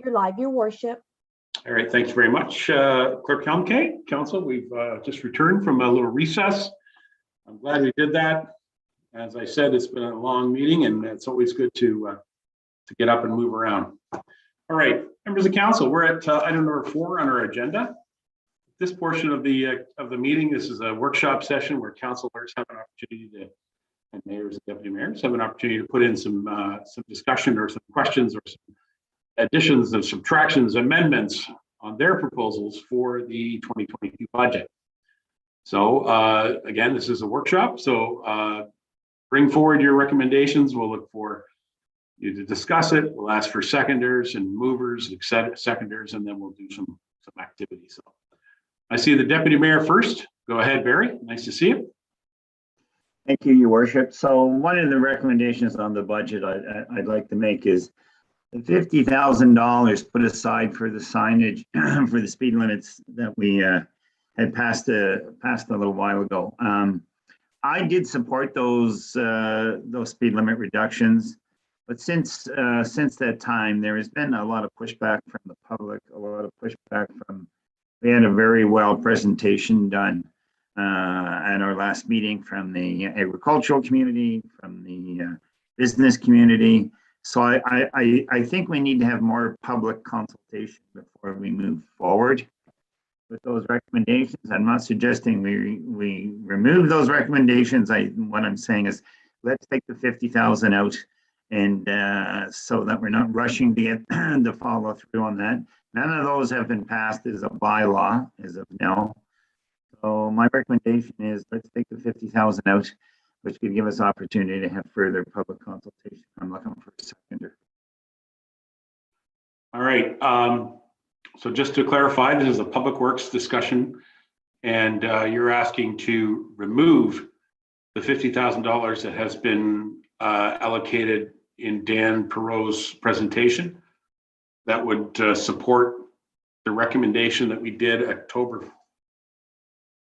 You're live, Your Worship. All right, thanks very much, Clerk Helmke. Council, we've just returned from a little recess. I'm glad we did that. As I said, it's been a long meeting, and it's always good to get up and move around. All right, members of council, we're at item number 4 on our agenda. This portion of the meeting, this is a workshop session where councilors have an opportunity to, and mayors and deputy mayors have an opportunity to put in some discussion or some questions or some additions and subtractions, amendments on their proposals for the 2022 budget. So again, this is a workshop. So bring forward your recommendations. We'll look for you to discuss it. We'll ask for seconders and movers, seconders, and then we'll do some activity. So I see the deputy mayor first. Go ahead, Barry. Nice to see you. Thank you, Your Worship. So one of the recommendations on the budget I'd like to make is the $50,000 put aside for the signage for the speed limits that we had passed a little while ago. I did support those speed limit reductions, but since that time, there has been a lot of pushback from the public, a lot of pushback from. We had a very well presentation done at our last meeting from the agricultural community, from the business community. So I think we need to have more public consultation before we move forward with those recommendations. I'm not suggesting we remove those recommendations. What I'm saying is let's take the 50,000 out, and so that we're not rushing to get the follow through on that. None of those have been passed as a bylaw as of now. So my recommendation is let's take the 50,000 out, which could give us opportunity to have further public consultation. I'm looking for a seconder. All right. So just to clarify, this is a public works discussion, and you're asking to remove the $50,000 that has been allocated in Dan Perot's presentation. That would support the recommendation that we did October.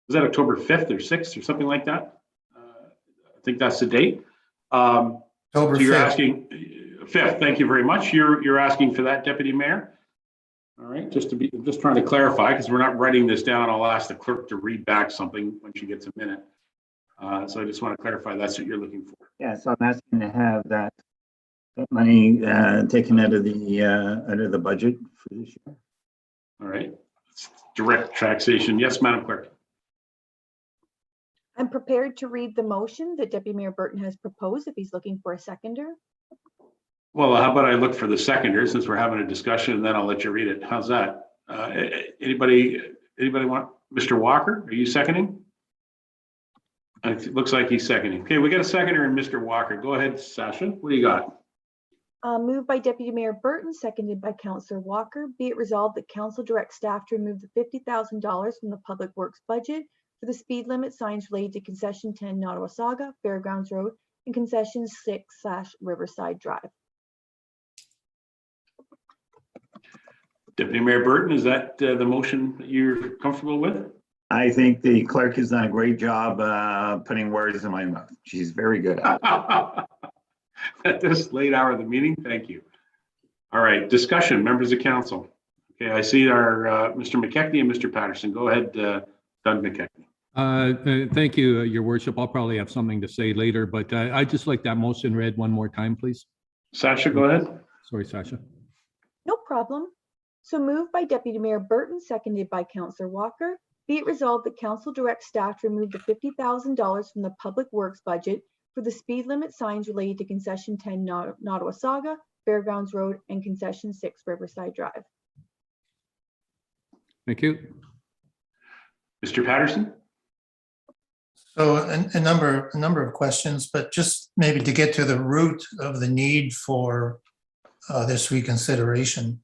Was that October 5th or 6th or something like that? I think that's the date. October so you're 5th. Asking 5th. Thank you very much. You're asking for that, Deputy Mayor. All right. I'm just trying to clarify because we're not writing this down. I'll ask the clerk to read back something when she gets a minute. So I just want to clarify that's what you're looking for. Yeah. So I'm asking to have that money taken out of the budget for this year. All right. It's direct taxation. Yes, Madam Clerk. I'm prepared to read the motion that Deputy Mayor Burton has proposed if he's looking for a seconder. Well, how about I look for the seconder since we're having a discussion, and then I'll let you read it. How's that? Anybody want? Mr. Walker, are you seconding? It looks like he's seconding. Okay, we got a seconder in Mr. Walker. Go ahead, Sasha. What do you got? Moved by Deputy Mayor Burton, seconded by Councillor Walker. Be it resolved that Council directs staff to remove the $50,000 from the Public Works budget for the speed limit signs related to Concession 10 Nottawasaga, Fairgrounds Road, and Concession 6/Riverside Drive. Deputy Mayor Burton, is that the motion that you're comfortable with? I think the clerk has done a great job putting words in my mouth. She's very good at it. At this late hour of the meeting, thank you. All right, discussion, members of council. Okay, I see our Mr. McKechnie and Mr. Patterson. Go ahead, Doug McKechnie. Thank you, Your Worship. I'll probably have something to say later, but I'd just like that motion read one more time, please. Sasha, go ahead. Sorry, Sasha. No problem. So moved by Deputy Mayor Burton, seconded by Councillor Walker. Be it resolved that Council directs staff to remove the $50,000 from the Public Works budget for the speed limit signs related to Concession 10 Nottawasaga, Fairgrounds Road, and Concession 6 Riverside Drive. Thank you. Mr. Patterson. So a number of questions, but just maybe to get to the root of the need for this reconsideration.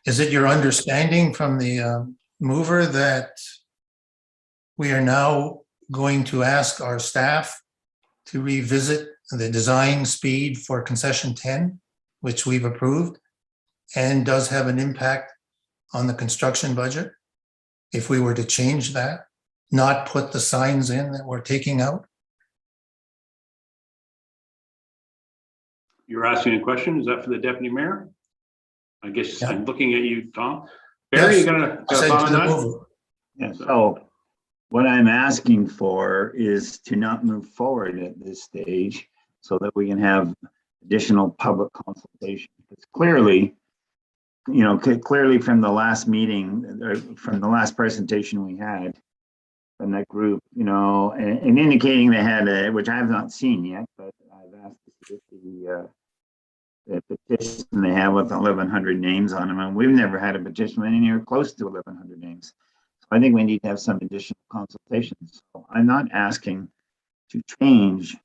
Is it your understanding from the mover that we are now going to ask our staff to revisit the design speed for Concession 10, which we've approved, and does have an impact on the construction budget if we were to change that, not put the signs in that we're taking out? You're asking a question. Is that for the deputy mayor? I guess Yeah. I'm looking at you, Tom. Barry, Yes. you got a Said thought on to that? move it. Yeah, so what I'm asking for is to not move forward at this stage so that we can have additional public consultation. It's clearly, clearly from the last meeting, or from the last presentation we had from that group, and indicating they had which I have not seen yet, but I've asked to see if the petition they have with 1,100 names on them, and we've never had a petition anywhere close to 1,100 names. So I think we need to have some additional consultations. So I'm not asking to change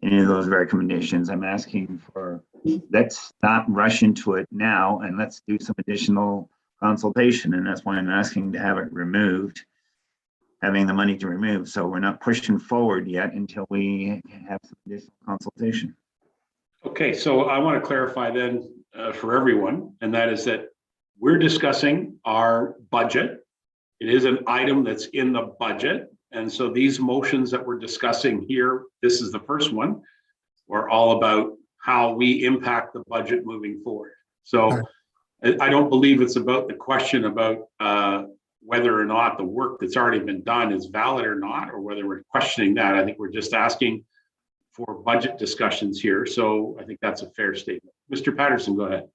any of those recommendations. I'm asking for, let's not rush into it now and let's do some additional consultation. And that's why I'm asking to have it removed, having the money to remove. So we're not pushing forward yet until we have some additional consultation. Okay, so I want to clarify then for everyone, and that is that we're discussing our budget. It is an item that's in the budget. And so these motions that we're discussing here, this is the first one, are all about how we impact the budget moving forward. So I don't believe it's about the question about whether or not the work that's already been done is valid or not, or whether we're questioning that. I think we're just asking for budget discussions here. So I think that's a fair statement. Mr. Patterson, go ahead.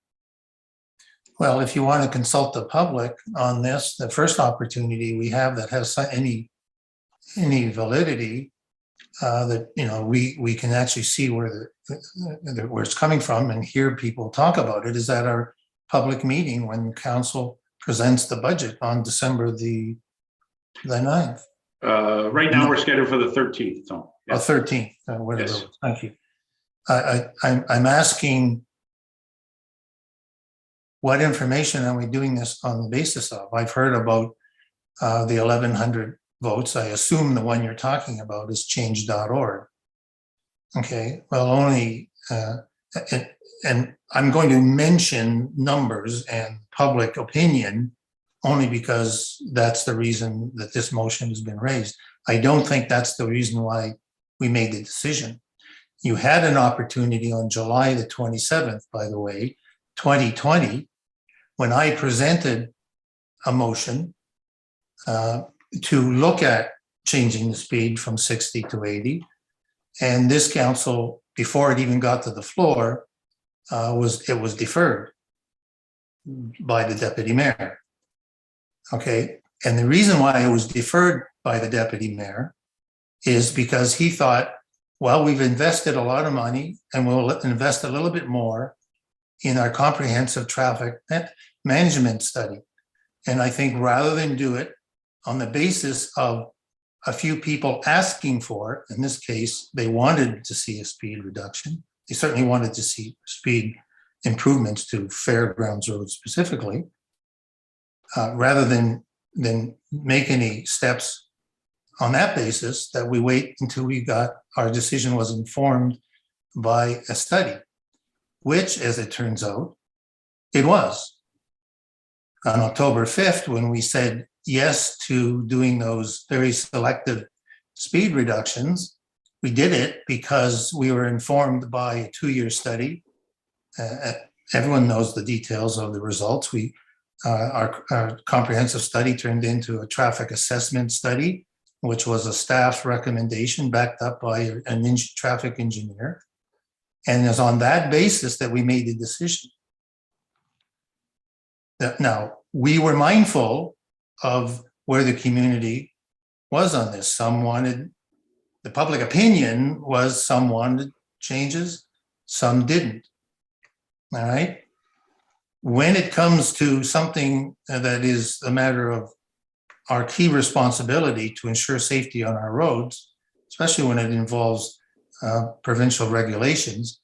Well, if you want to consult the public on this, the first opportunity we have that has any validity, that we can actually see where it's coming from and hear people talk about it, is at our public meeting when council presents the budget on December the 9th. Right now we're scheduled for the 13th. So Or 13th, whatever. Yes. Thank you. I'm asking, what information are we doing this on the basis of? I've heard about the 1,100 votes. I assume the one you're talking about is change.org. Okay, well, only, and I'm going to mention numbers and public opinion only because that's the reason that this motion has been raised. I don't think that's the reason why we made the decision. You had an opportunity on July the 27th, by the way, 2020, when I presented a motion to look at changing the speed from 60 to 80. And this council, before it even got to the floor, it was deferred by the deputy mayor. Okay, and the reason why it was deferred by the deputy mayor is because he thought, well, we've invested a lot of money and we'll invest a little bit more in our comprehensive traffic management study. And I think rather than do it on the basis of a few people asking for it, in this case, they wanted to see a speed reduction. They certainly wanted to see speed improvements to Fairgrounds Road specifically, rather than make any steps on that basis, that we wait until our decision was informed by a study, which, as it turns out, it was. On October 5th, when we said yes to doing those very selective speed reductions, we did it because we were informed by a 2-year study. Everyone knows the details of the results. Our comprehensive study turned into a traffic assessment study, which was a staff recommendation backed up by a traffic engineer. And it's on that basis that we made the decision. Now, we were mindful of where the community was on this. The public opinion was some wanted changes, some didn't. All right. When it comes to something that is a matter of our key responsibility to ensure safety on our roads, especially when it involves provincial regulations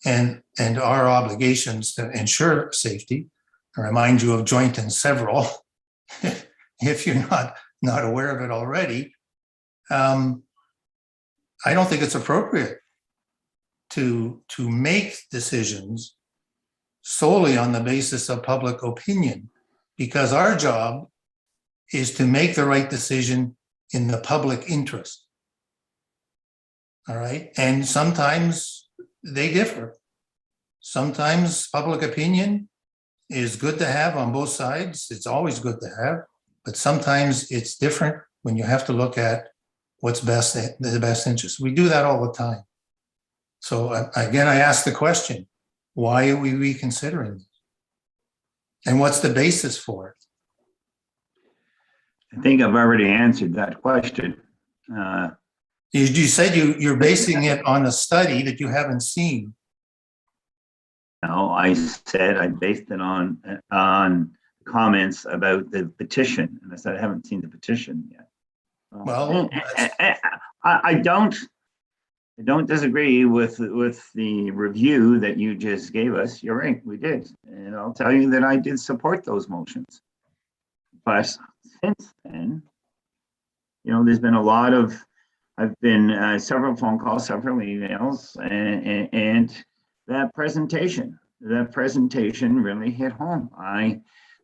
and our obligations to ensure safety, I remind you of joint and several, if you're not aware of it already. I don't think it's appropriate to make decisions solely on the basis of public opinion, because our job is to make the right decision in the public interest. All right. And sometimes they differ. Sometimes public opinion is good to have on both sides. It's always good to have, but sometimes it's different when you have to look at what's best, the best interest. We do that all the time. So again, I ask the question, why are we reconsidering this? And what's the basis for it? I think I've already answered that question. You said you're basing it on a study that you haven't seen. No, I said I based it on comments about the petition, and I said I haven't seen the petition yet. Well, I don't disagree with the review that you just gave us. You're right, we did, and I'll tell you that I did support those motions. But since then, there's been a lot of. I've been several phone calls, several emails, and that presentation really hit home.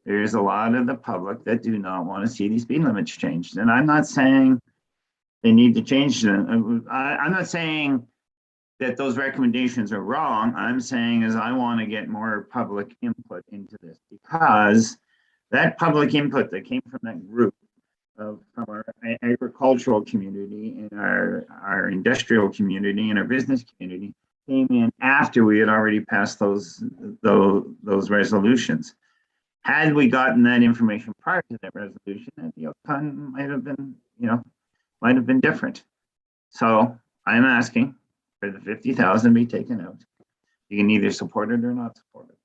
There's a lot of the public that do not want to see these speed limits changed. And I'm not saying they need to change them. I'm not saying that those recommendations are wrong. I'm saying is I want to get more public input into this, because that public input that came from that group from our agricultural community and our industrial community and our business community came in after we had already passed those resolutions. Had we gotten that information prior to that resolution, the outcome might have been different. So I'm asking for the 50,000 be taken out. You can either support it or not support it.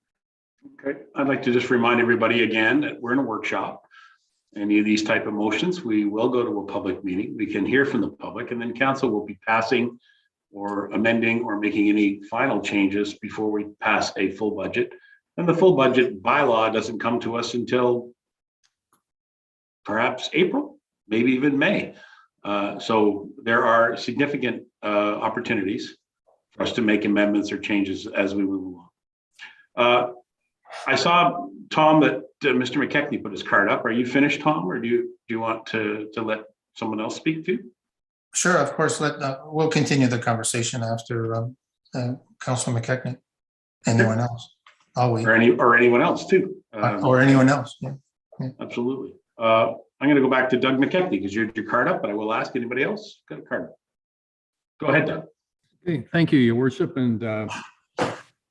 Okay, I'd like to just remind everybody again that we're in a workshop. Any of these type of motions, we will go to a public meeting. We can hear from the public, and then council will be passing or amending or making any final changes before we pass a full budget. And the full budget bylaw doesn't come to us until perhaps April, maybe even May. So there are significant opportunities for us to make amendments or changes as we move along. I saw, Tom, that Mr. McKechnie put his card up. Are you finished, Tom, or do you want to let someone else speak to? Sure, of course. We'll continue the conversation after Councilor McKechnie. Anyone else? I'll wait. Or anyone else too. Or anyone else. Yeah. Absolutely. I'm going to go back to Doug McKechnie because your card up, but I will ask anybody else got a card. Go ahead, Doug. Okay, thank you, Your Worship. And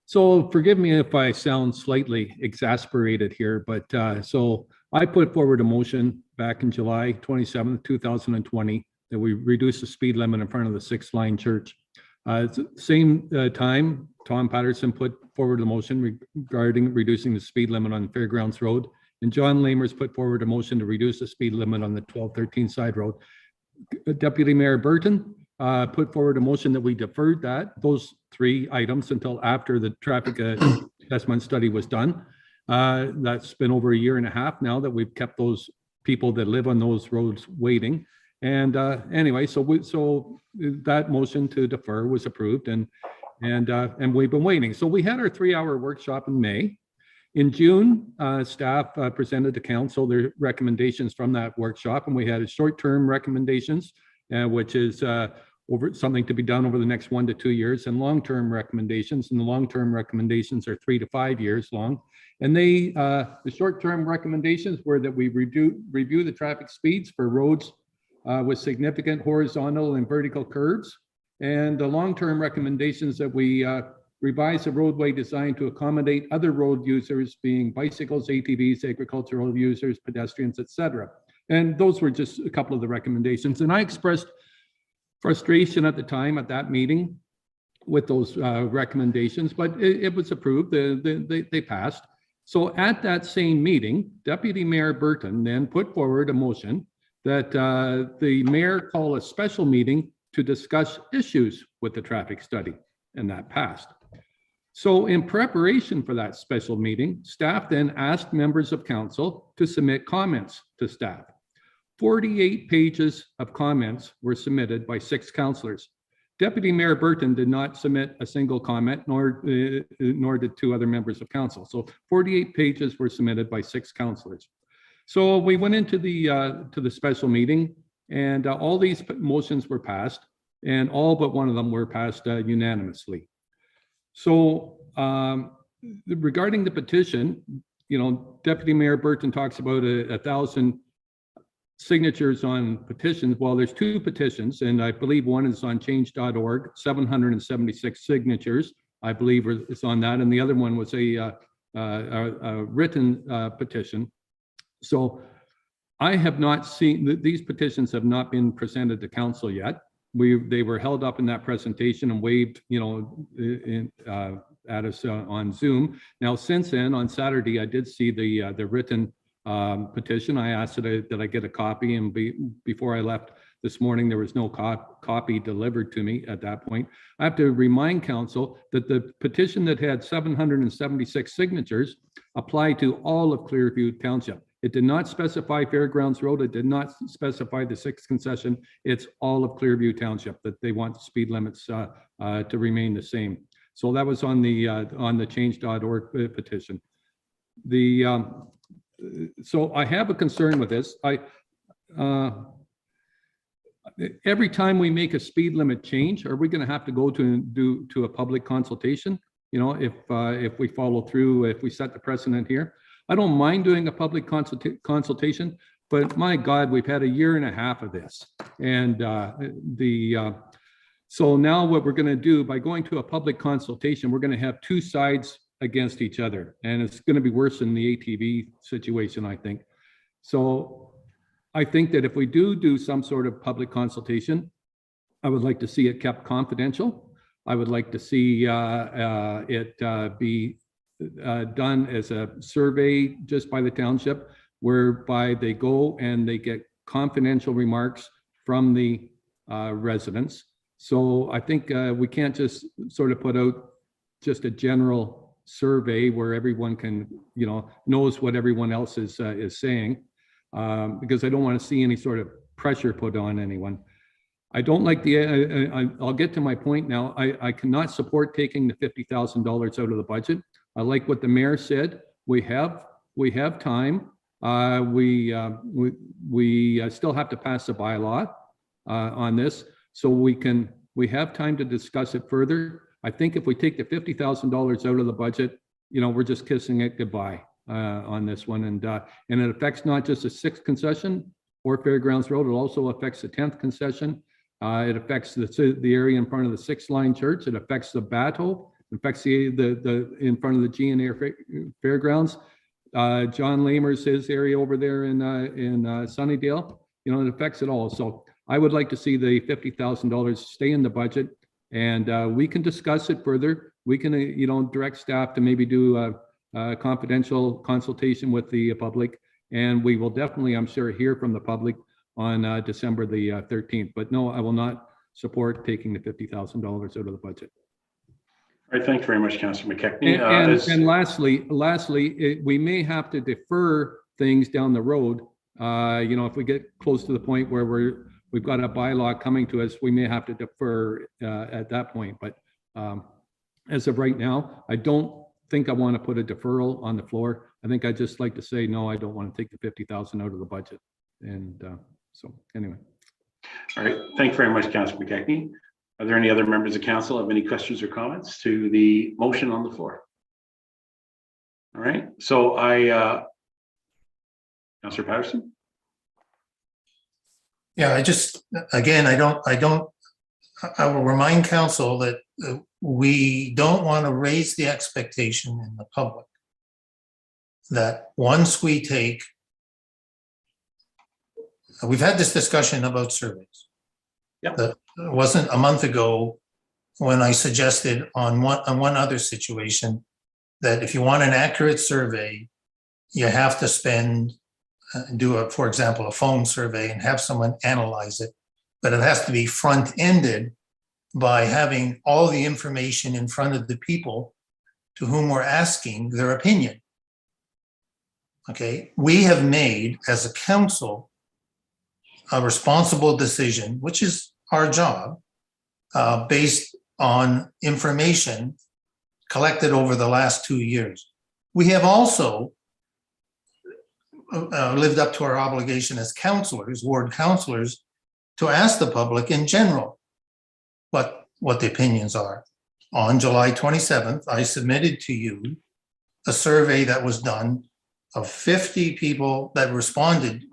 so forgive me if I sound slightly exasperated here, but so I put forward a motion back in July 27th, 2020, that we reduce the speed limit in front of the 6th Line Church. At the same time, Tom Patterson put forward a motion regarding reducing the speed limit on Fairgrounds Road, and John Lamers put forward a motion to reduce the speed limit on the 1213 side road. Deputy Mayor Burton put forward a motion that we deferred those 3 items until after the traffic assessment study was done. That's been over a year and a half now that we've kept those people that live on those roads waiting. And anyway, so that motion to defer was approved, and we've been waiting. So we had our 3-hour workshop in May. In June, staff presented to council their recommendations from that workshop, and we had short-term recommendations, which is over something to be done over the next 1 to 2 years, and long-term recommendations. And the long-term recommendations are 3 to 5 years long. And the short-term recommendations were that we review the traffic speeds for roads with significant horizontal and vertical curves. And the long-term recommendations that we revise the roadway design to accommodate other road users, being bicycles, ATVs, agricultural users, pedestrians, etc. And those were just a couple of the recommendations. And I expressed frustration at the time at that meeting with those recommendations, but it was approved. They passed. So at that same meeting, Deputy Mayor Burton then put forward a motion that the mayor call a special meeting to discuss issues with the traffic study, and that passed. So in preparation for that special meeting, staff then asked members of council to submit comments to staff. 48 pages of comments were submitted by 6 councillors. Deputy Mayor Burton did not submit a single comment, nor did 2 other members of council. So 48 pages were submitted by 6 councillors. So we went into the special meeting, and all these motions were passed, and all but one of them were passed unanimously. So regarding the petition, Deputy Mayor Burton talks about 1,000 signatures on petitions. Well, there's 2 petitions, and I believe one is on change.org, 776 signatures, I believe is on that. And the other one was a written petition. So I have not seen, these petitions have not been presented to council yet. They were held up in that presentation and waived, at us on Zoom. Now, since then, on Saturday, I did see the written petition. I asked that I get a copy, and before I left this morning, there was no copy delivered to me at that point. I have to remind council that the petition that had 776 signatures applied to all of Clearview Township. It did not specify Fairgrounds Road. It did not specify the 6th concession. It's all of Clearview Township that they want the speed limits to remain the same. So that was on the change.org petition. So I have a concern with this. Every time we make a speed limit change, are we going to have to go to a public consultation? If we follow through, if we set the precedent here. I don't mind doing a public consultation, but my God, we've had 1.5 years of this. And so now what we're going to do by going to a public consultation, we're going to have 2 sides against each other. And it's going to be worse than the ATV situation, I think. So I think that if we do some sort of public consultation, I would like to see it kept confidential. I would like to see it be done as a survey just by the township, whereby they go and they get confidential remarks from the residents. So I think we can't just sort of put out just a general survey where everyone can, knows what everyone else is saying, because I don't want to see any sort of pressure put on anyone. I don't like I'll get to my point now. I cannot support taking the $50,000 out of the budget. I like what the mayor said. We have time. We still have to pass a bylaw on this, so we have time to discuss it further. I think if we take the $50,000 out of the budget, we're just kissing it goodbye on this one, and it affects not just the 6th concession or Fairgrounds Road. It also affects the 10th concession. It affects the area in front of the 6th Line Church. It affects the Battle. It affects the in front of the GNA Fairgrounds. John Lamers, his area over there in Sunnydale. It affects it all. So I would like to see the $50,000 stay in the budget, and we can discuss it further. We can direct staff to maybe do a confidential consultation with the public, and we will definitely, I'm sure, hear from the public on December the 13th. But no, I will not support taking the $50,000 out of the budget. All right, thanks very much, Councillor McKechnie. And lastly, we may have to defer things down the road. If we get close to the point where we've got a bylaw coming to us, we may have to defer at that point. But as of right now, I don't think I want to put a deferral on the floor. I think I'd just like to say, no, I don't want to take the $50,000 out of the budget. And so anyway. All right, thanks very much, Councillor McKechnie. Are there any other members of council have any questions or comments to the motion on the floor? All right, so Councillor Patterson. Yeah, I will remind council that we don't want to raise the expectation in the public that once we take, we've had this discussion about surveys. Yeah. It wasn't a month ago when I suggested on one other situation that if you want an accurate survey, you have to for example, a phone survey and have someone analyze it, but it has to be front-ended by having all the information in front of the people to whom we're asking their opinion. Okay, we have made as a council a responsible decision, which is our job, based on information collected over the last 2 years. We have also lived up to our obligation as councillors, ward councillors, to ask the public in general what the opinions are. On July 27th, I submitted to you a survey that was done of 50 people that responded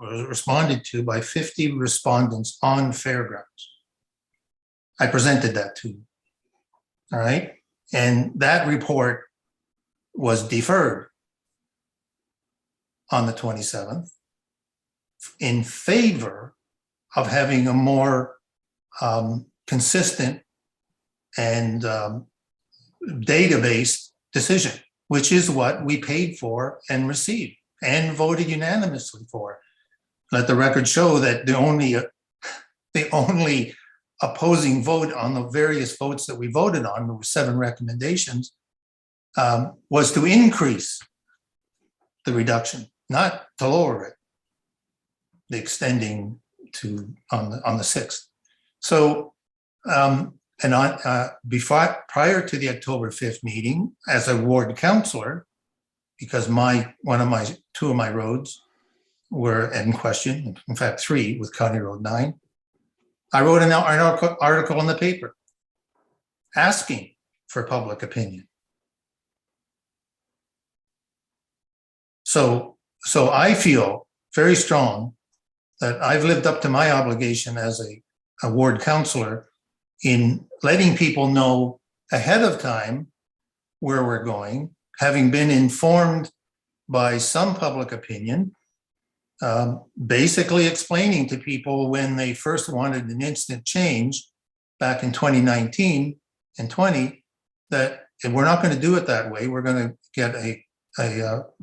to by 50 respondents on Fairgrounds. I presented that to you. All right. And that report was deferred on the 27th in favor of having a more consistent and data-based decision, which is what we paid for and received and voted unanimously for. Let the record show that the only opposing vote on the various votes that we voted on, there were 7 recommendations, was to increase the reduction, not to lower it, the extending to on the 6th. So, prior to the October 5th meeting, as a ward councillor, because two of my roads were in question, in fact 3 with County Road 9, I wrote an article in the paper asking for public opinion. So I feel very strong that I've lived up to my obligation as a ward councillor in letting people know ahead of time where we're going, having been informed by some public opinion, basically explaining to people when they first wanted an instant change back in 2019 and 20, that we're not going to do it that way. We're going to get a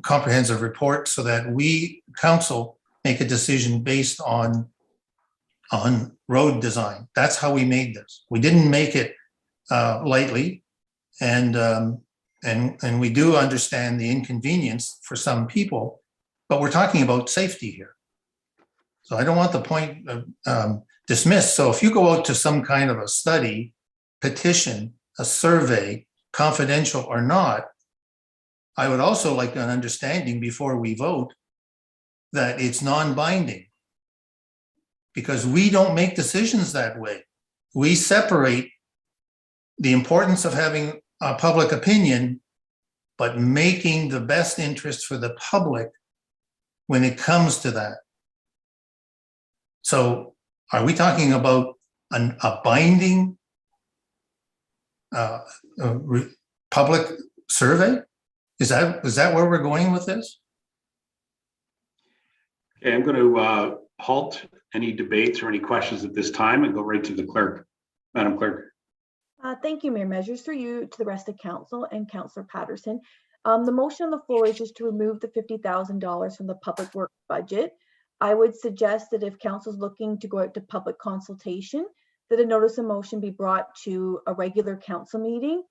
comprehensive report so that we, council, make a decision based on road design. That's how we made this. We didn't make it lightly, and we do understand the inconvenience for some people, but we're talking about safety here. So I don't want the point dismissed. So if you go out to some kind of a study, petition, a survey, confidential or not, I would also like an understanding before we vote that it's non-binding, because we don't make decisions that way. We separate the importance of having a public opinion, but making the best interest for the public when it comes to that. So are we talking about a binding public survey? Is that where we're going with this? Okay, I'm going to halt any debates or any questions at this time and go right to the clerk. Madam Clerk. Thank you, Mayor Measures. Through you to the rest of council and Councillor Patterson. The motion on the floor is just to remove the $50,000 from the public works budget. I would suggest that if council's looking to go out to public consultation, that a notice of motion be brought to a regular council meeting,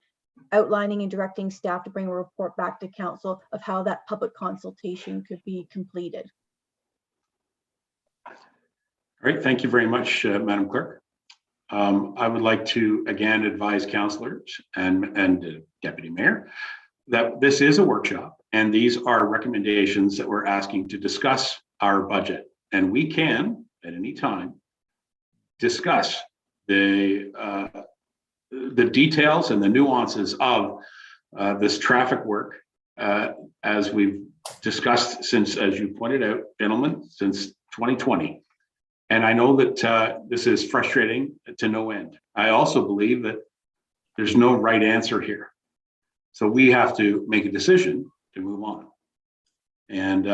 outlining and directing staff to bring a report back to council of how that public consultation could be completed. All right, thank you very much, Madam Clerk. I would like to again advise councillors and Deputy Mayor that this is a workshop and these are recommendations that we're asking to discuss our budget, and we can at any time discuss the details and the nuances of this traffic work as we've discussed since, as you pointed out, gentlemen, since 2020. And I know that this is frustrating to no end. I also believe that there's no right answer here. So we have to make a decision to move on. And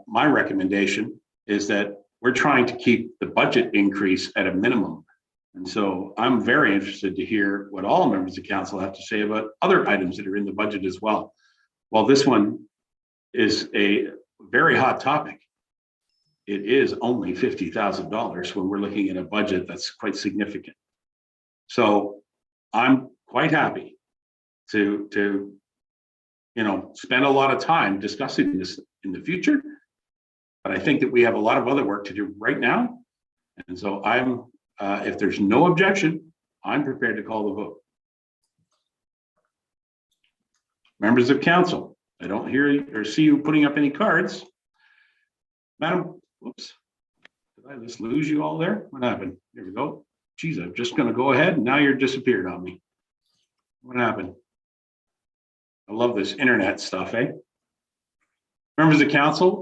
my recommendation is that we're trying to keep the budget increase at a minimum. And so I'm very interested to hear what all members of council have to say about other items that are in the budget as well. While this one is a very hot topic, it is only $50,000 when we're looking at a budget that's quite significant. So I'm quite happy to spend a lot of time discussing this in the future, but I think that we have a lot of other work to do right now. And so if there's no objection, I'm prepared to call the vote. Members of council, I don't hear or see you putting up any cards. Madam, whoops, did I just lose you all there? What happened? There we go. Geez, I'm just going to go ahead and now you're disappeared on me. What happened? I love this internet stuff, eh? Members of council,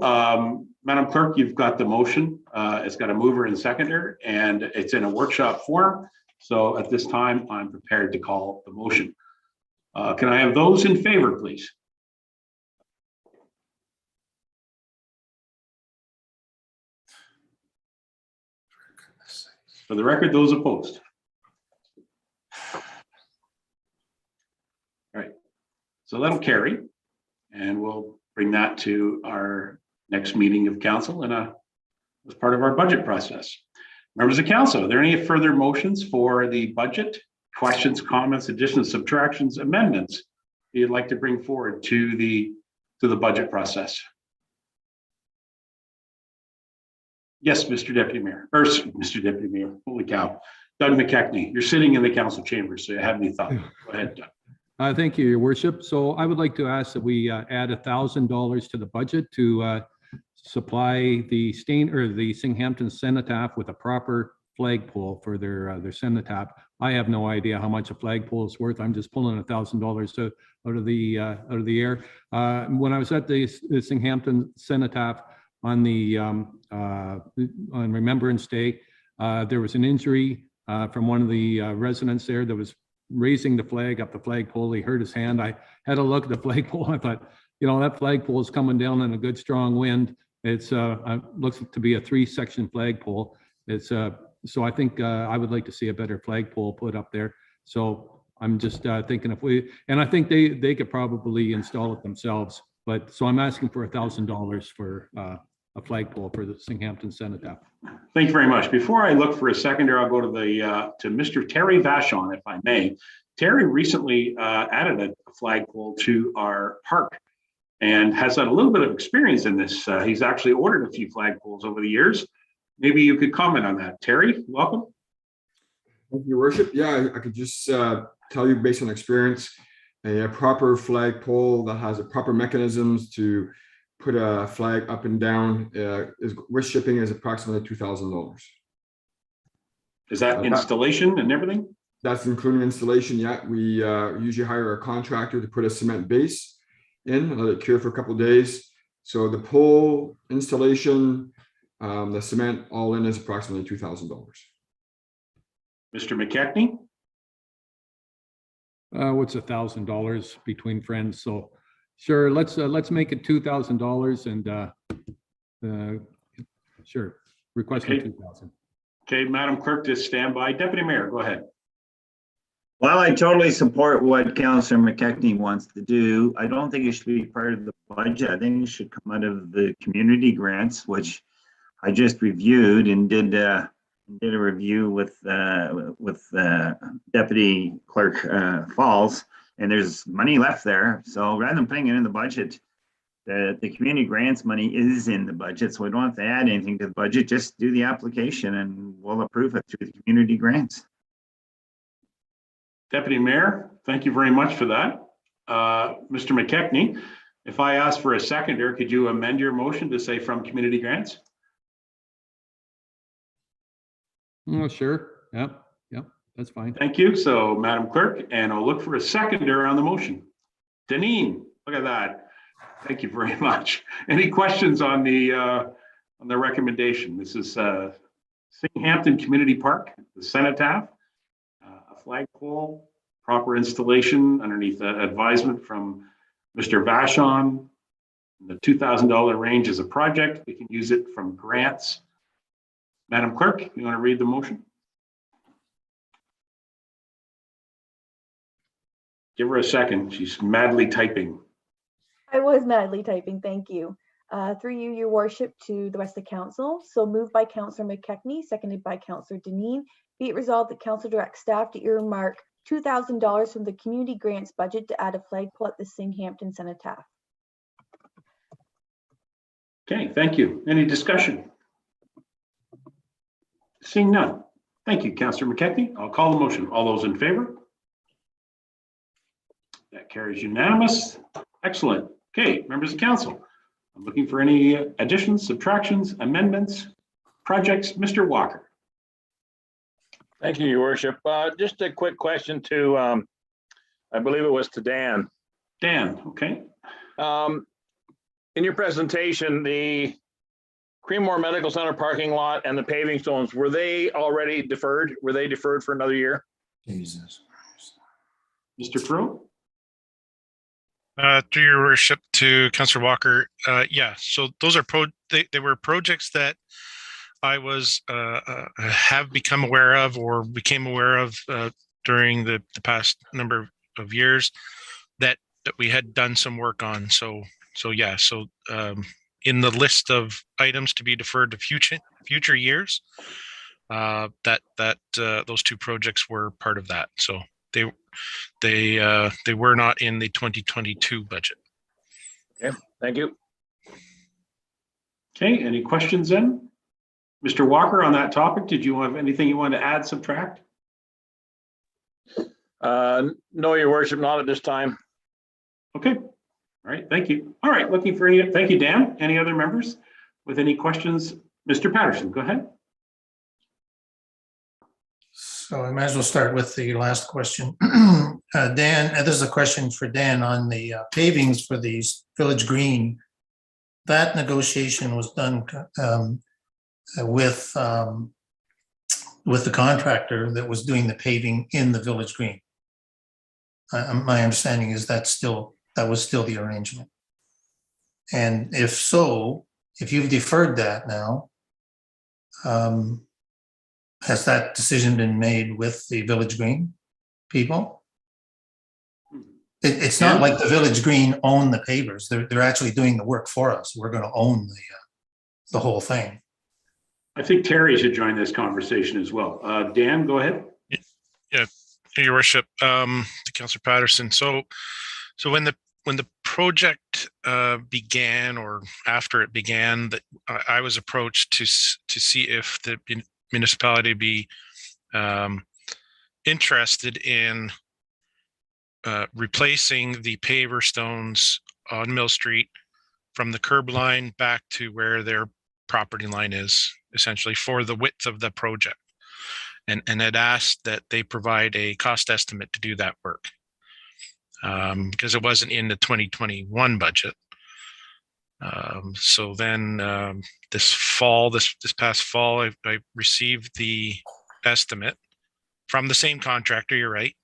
Madam Clerk, you've got the motion. It's got a mover and seconder, and it's in a workshop form. So at this time, I'm prepared to call the motion. Can I have those in favor, please? For the record, those opposed. All right, so that'll carry, and we'll bring that to our next meeting of council and as part of our budget process. Members of council, are there any further motions for the budget? Questions, comments, additions, subtractions, amendments you'd like to bring forward to the budget process? Yes, Mr. Deputy Mayor, or Mr. Deputy Mayor, holy cow. Doug McKechnie, you're sitting in the council chambers, so you have any thought? Go ahead, Doug. Thank you, Your Worship. So I would like to ask that we add $1,000 to the budget to supply the Singhampton Cenotaph with a proper flagpole for their cenotaph. I have no idea how much a flagpole is worth. I'm just pulling $1,000 out of the air. When I was at the Singhampton Cenotaph on the on Remembrance Day, there was an injury from one of the residents there that was raising the flag up the flagpole. He hurt his hand. I had a look at the flagpole. I thought, you know, that flagpole is coming down in a good strong wind. It's looks to be a 3-section flagpole. It's so I think I would like to see a better flagpole put up there. So I'm just thinking and I think they could probably install it themselves. But so I'm asking for $1,000 for a flagpole for the Singhampton Cenotaph. Thank you very much. Before I look for a seconder, I'll go to to Mr. Terry Vachon, if I may. Terry recently added a flagpole to our park and has had a little bit of experience in this. He's actually ordered a few flagpoles over the years. Maybe you could comment on that. Terry, welcome. Thank you, Your Worship. Yeah, I could just tell you based on experience, a proper flagpole that has the proper mechanisms to put a flag up and down with shipping is approximately $2,000. Is that installation and everything? That's including installation. Yeah, we usually hire a contractor to put a cement base in, let it cure for a couple of days. So the pole installation, the cement all in is approximately $2,000. Mr. McKechnie? What's $1,000 between friends? So sure, let's make it $2,000 and sure, requesting Okay. 2,000. Okay, Madam Clerk, just stand by. Deputy Mayor, go ahead. Well, I totally support what Councillor McKechnie wants to do. I don't think it should be part of the budget. I think it should come out of the community grants, which I just reviewed and did a review with Deputy Clerk Falls, and there's money left there. So rather than putting it in the budget, the community grants money is in the budget, so we don't have to add anything to the budget. Just do the application and we'll approve it through the community grants. Deputy Mayor, thank you very much for that. Mr. McKechnie, if I ask for a seconder, could you amend your motion to say from community grants? Oh, sure. Yep. That's fine. Thank you. So, Madam Clerk, and I'll look for a seconder on the motion. Deneen, look at that. Thank you very much. Any questions on the recommendation? This is Singhampton Community Park, the Cenotaph, a flagpole, proper installation underneath advisement from Mr. Vachon. The $2,000 range is a project. We can use it from grants. Madam Clerk, you want to read the motion? Give her a second. She's madly typing. I was madly typing, thank you. Through you, your worship, to the rest of council. So moved by Councillor McKechnie, seconded by Councillor Deneen. Be it resolved that council directs staff to earmark $2,000 from the community grants budget to add a flagpole at the Singhampton Cenotaph. Okay, thank you. Any discussion? Seeing none. Thank you, Councillor McKechnie. I'll call the motion. All those in favor? That carries unanimous. Excellent. Okay, members of council, I'm looking for any additions, subtractions, amendments, projects. Mr. Walker. Thank you, Your Worship. Just a quick question to, I believe it was to Dan. Dan, okay. in your presentation, the Creedmoor Medical Center parking lot and the paving stones, were they already deferred? Were they deferred for another year? Jesus. Mr. Crowe? Through your worship to Councillor Walker, yeah. So those are they were projects that I was have become aware of or became aware of during the past number of years that we had done some work on. So yeah. So in the list of items to be deferred to future years, those two projects were part of that. So they were not in the 2022 budget. Okay, thank you. Okay, any questions then? Mr. Walker, on that topic, did you have anything you want to add, subtract? No, your worship, not at this time. Okay, all right, thank you. All right, looking for any, thank you, Dan. Any other members with any questions? Mr. Patterson, go ahead. So I might as well start with the last question. Dan, this is a question for Dan on the pavings for these Village Green. That negotiation was done with the contractor that was doing the paving in the Village Green. My understanding is that was still the arrangement. And if so, if you've deferred that now, has that decision been made with the Village Green people? It's not like the Village Green own the pavers. They're actually doing the work for us. We're going to own the whole thing. I think Terry should join this conversation as well. Dan, go ahead. Yeah, your worship, to Councillor Patterson. So when the project began, or after it began, that I was approached to see if the municipality be interested in replacing the paver stones on Mill Street from the curb line back to where their property line is, essentially for the width of the project. And had asked that they provide a cost estimate to do that work, because it wasn't in the 2021 budget. So then this past fall, I received the estimate from the same contractor, you're right,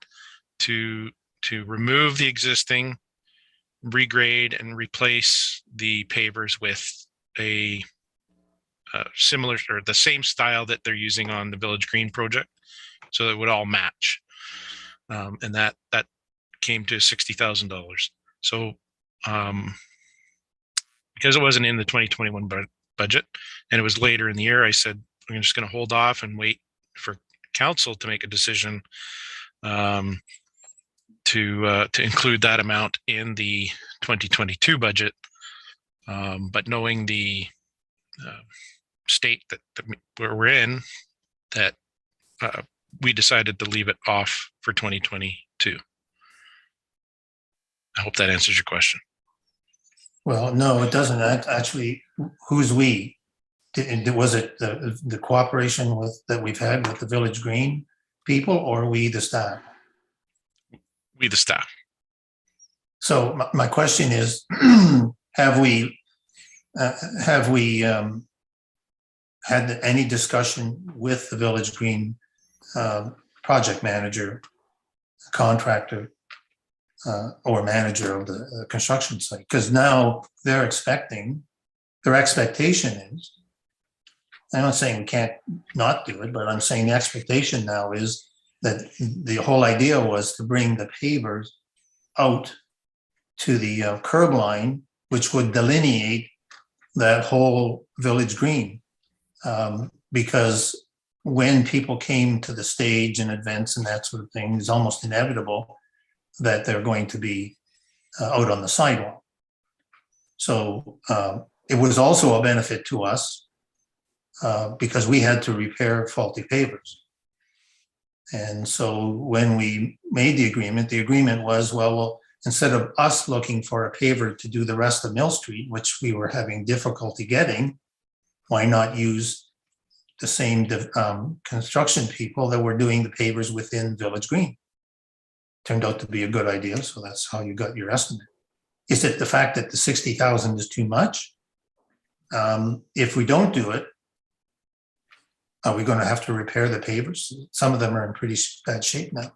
to remove the existing, regrade and replace the pavers with a similar or the same style that they're using on the Village Green project, so it would all match. And that came to $60,000. So because it wasn't in the 2021 budget and it was later in the year, I said, I'm just going to hold off and wait for council to make a decision to include that amount in the 2022 budget. But knowing the state that where we're in, that we decided to leave it off for 2022. I hope that answers your question. Well, no, it doesn't. Actually, who's we? Was it the cooperation that we've had with the Village Green people, or we, the staff? We, the staff. So my question is, have we had any discussion with the Village Green project manager, contractor, or manager of the construction site? Because now their expectation is, I'm not saying we can't not do it, but I'm saying the expectation now is that the whole idea was to bring the pavers out to the curb line, which would delineate that whole Village Green. Because when people came to the stage and events and that sort of thing, it's almost inevitable that they're going to be out on the sidewalk. So it was also a benefit to us because we had to repair faulty pavers. And so when we made the agreement was, well, instead of us looking for a paver to do the rest of Mill Street, which we were having difficulty getting, why not use the same construction people that were doing the pavers within Village Green? Turned out to be a good idea, so that's how you got your estimate. Is it the fact that the 60,000 is too much? If we don't do it, are we going to have to repair the pavers? Some of them are in pretty bad shape now.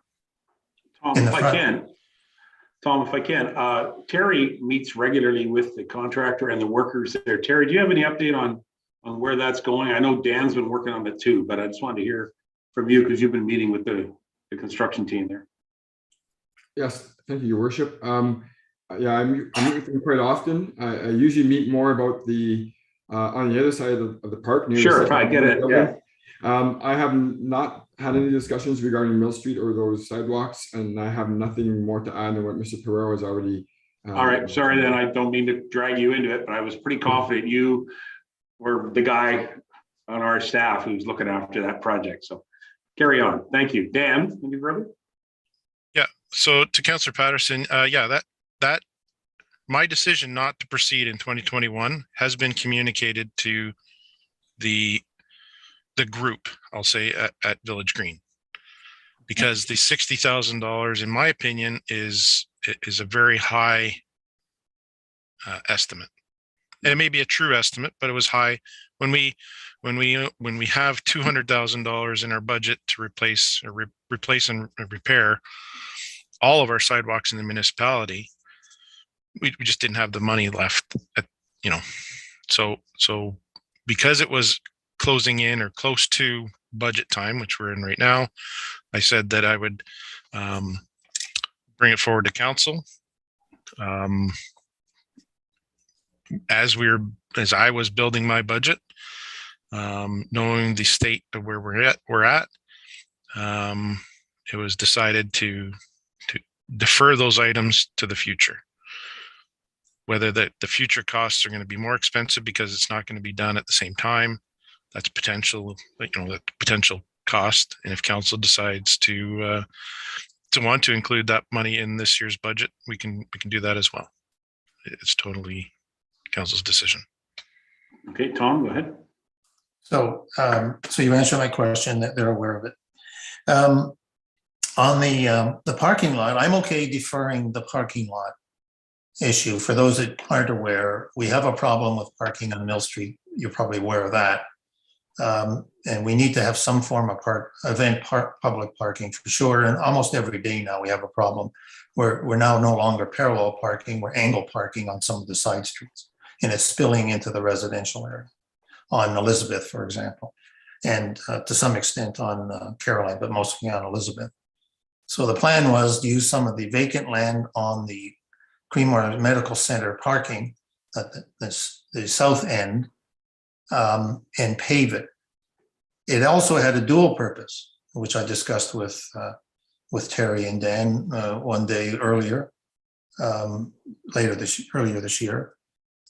Tom, In the if I front. can, Tom, if I can, Terry meets regularly with the contractor and the workers there. Terry, do you have any update on where that's going? I know Dan's been working on it too, but I just wanted to hear from you because you've been meeting with the construction team there. Yes, thank you, Your Worship. Yeah, I meet with them quite often. I usually meet more about the on the other side of the park. Near the Sure, second I get it. building. Yeah. I have not had any discussions regarding Mill Street or those sidewalks, and I have nothing more to add than what Mr. Perero has already. All right, sorry, then I don't mean to drag you into it, but I was pretty confident you were the guy on our staff who's looking after that project. So carry on. Thank you. Dan, any further? Yeah. So to Councillor Patterson, yeah, that my decision not to proceed in 2021 has been communicated to the group, I'll say, at Village Green, because the $60,000, in my opinion, is a very high estimate. And it may be a true estimate, but it was high when we have $200,000 in our budget to replace and repair all of our sidewalks in the municipality. We just didn't have the money left so because it was closing in or close to budget time, which we're in right now, I said that I would bring it forward to council. As I was building my budget, knowing the state of where we're at, it was decided to defer those items to the future. Whether the future costs are going to be more expensive because it's not going to be done at the same time, that's potential, the potential cost. And if council decides to want to include that money in this year's budget, we can do that as well. It's totally council's decision. Okay, Tom, go ahead. So you answered my question, that they're aware of it. On the parking lot, I'm okay deferring the parking lot issue. For those that aren't aware, we have a problem with parking on Mill Street. You're probably aware of that. And we need to have some form of public parking for sure. And almost every day now we have a problem. We're now no longer parallel parking, we're angle parking on some of the side streets. And it's spilling into the residential area on Elizabeth, for example, and to some extent on Caroline, but mostly on Elizabeth. So the plan was to use some of the vacant land on the Creemore Medical Center parking at the south end and pave it. It also had a dual purpose, which I discussed with Terry and Dan one day earlier this year,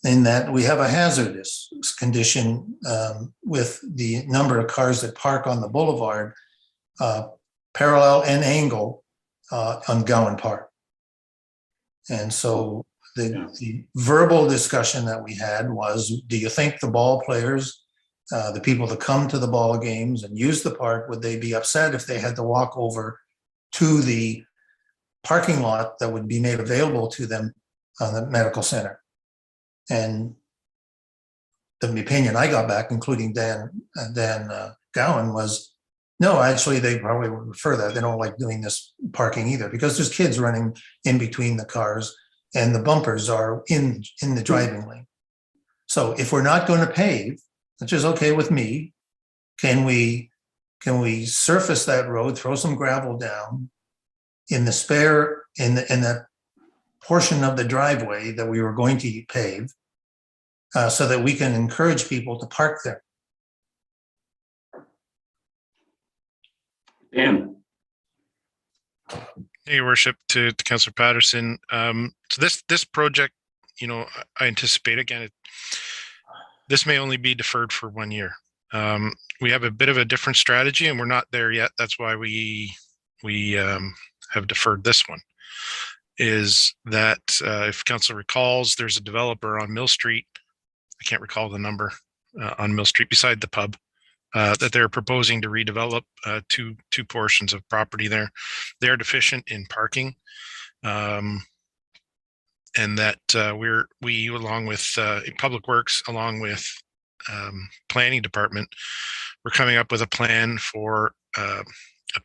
in that we have a hazardous condition with the number of cars that park on the boulevard parallel and angle on Gowan Park. And so the verbal discussion that we had was, do you think the ball players, the people that come to the ball games and use the park, would they be upset if they had to walk over to the parking lot that would be made available to them on the medical center? And the opinion I got back, including Dan Gowan, was no, actually they probably would prefer that. They don't like doing this parking either, because there's kids running in between the cars and the bumpers are in the driving lane. So if we're not going to pave, which is okay with me, can we surface that road, throw some gravel down in that portion of the driveway that we were going to pave, so that we can encourage people to park there? Dan. Hey, Your Worship, to Councillor Patterson. So this project, I anticipate, again, this may only be deferred for 1 year. We have a bit of a different strategy and we're not there yet. That's why we have deferred this one. Is that if council recalls, there's a developer on Mill Street, I can't recall the number, on Mill Street beside the pub, that they're proposing to redevelop two portions of property there. They're deficient in parking. that we along with Public Works, along with Planning Department, we're coming up with a plan for a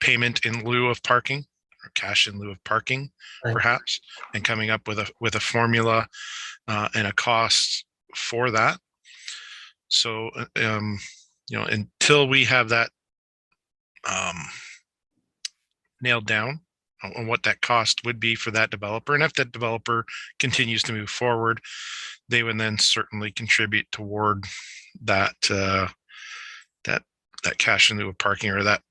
payment in lieu of parking, or cash in lieu of parking, Right. perhaps, and coming up with a formula and a cost for that. So, until we have that nailed down on what that cost would be for that developer, and if that developer continues to move forward, they would then certainly contribute toward that that cash in lieu of parking, or that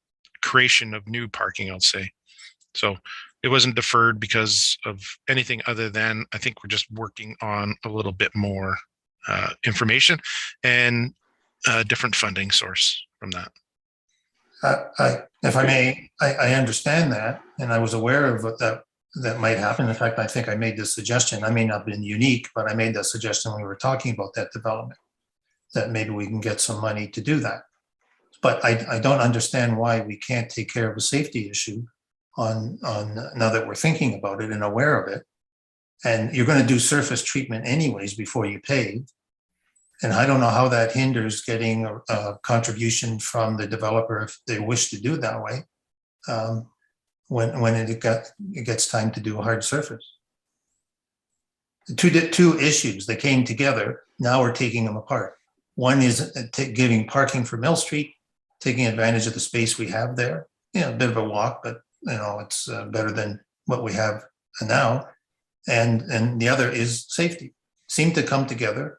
creation of new parking, I'll say. So it wasn't deferred because of anything other than, I think we're just working on a little bit more information and a different funding source from that. If I may, I understand that, and I was aware of that might happen. In fact, I think I made this suggestion. I may not have been unique, but I made that suggestion when we were talking about that development, that maybe we can get some money to do that. But I don't understand why we can't take care of a safety issue on now that we're thinking about it and aware of it. And you're going to do surface treatment anyways before you pave. And I don't know how that hinders getting a contribution from the developer if they wish to do it that way, when it gets time to do a hard surface. Two issues that came together, now we're taking them apart. One is giving parking for Mill Street, taking advantage of the space we have there. A bit of a walk, but it's better than what we have now. And the other is safety. Seem to come together.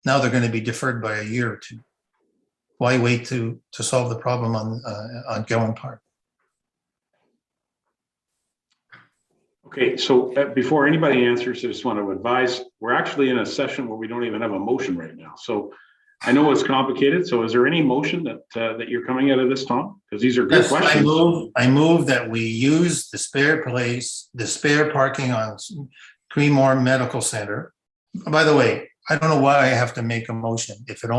Now they're going to be deferred by a year or two. Why wait to solve the problem on Gillen Park? Okay, so before anybody answers, I just want to advise, we're actually in a session where we don't even have a motion right now. So I know it's complicated. So is there any motion that you're coming out of this, Tom? Because these are good questions. I move that we use the spare parking on Creemore Medical Center. By the way, I don't know why I have to make a motion if it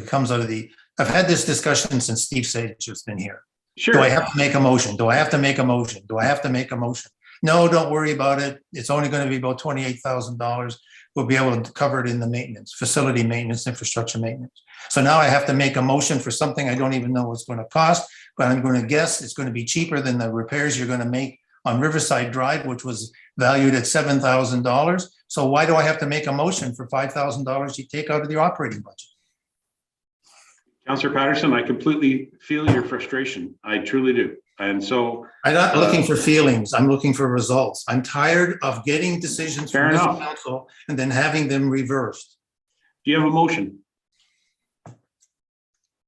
comes out of I've had this discussion since Steve Sage has been here. Sure. Do I have to make a motion? Do I have to make a motion? Do I have to make a motion? No, don't worry about it. It's only going to be about $28,000. We'll be able to cover it in the maintenance, facility maintenance, infrastructure maintenance. So now I have to make a motion for something I don't even know what's going to cost, but I'm going to guess it's going to be cheaper than the repairs you're going to make on Riverside Drive, which was valued at $7,000. So why do I have to make a motion for $5,000 you take out of the operating budget? Councillor Patterson, I completely feel your frustration. I truly do. And so I'm not looking for feelings. I'm looking for results. I'm tired of getting decisions from this council and then having them reversed. Do you have a motion?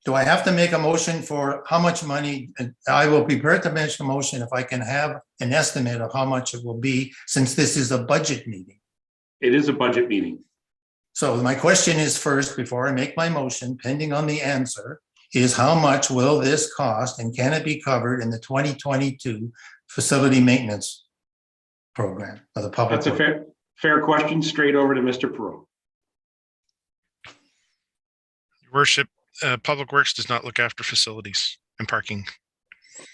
Do I have to make a motion for how much money? And I will be prepared to make a motion if I can have an estimate of how much it will be, since this is a budget meeting. It is a budget meeting. So my question is, first, before I make my motion, pending on the answer, is how much will this cost, and can it be covered in the 2022 facility maintenance program of the public? That's a fair question. Straight over to Mr. Perot. Your Worship, Public Works does not look after facilities and parking.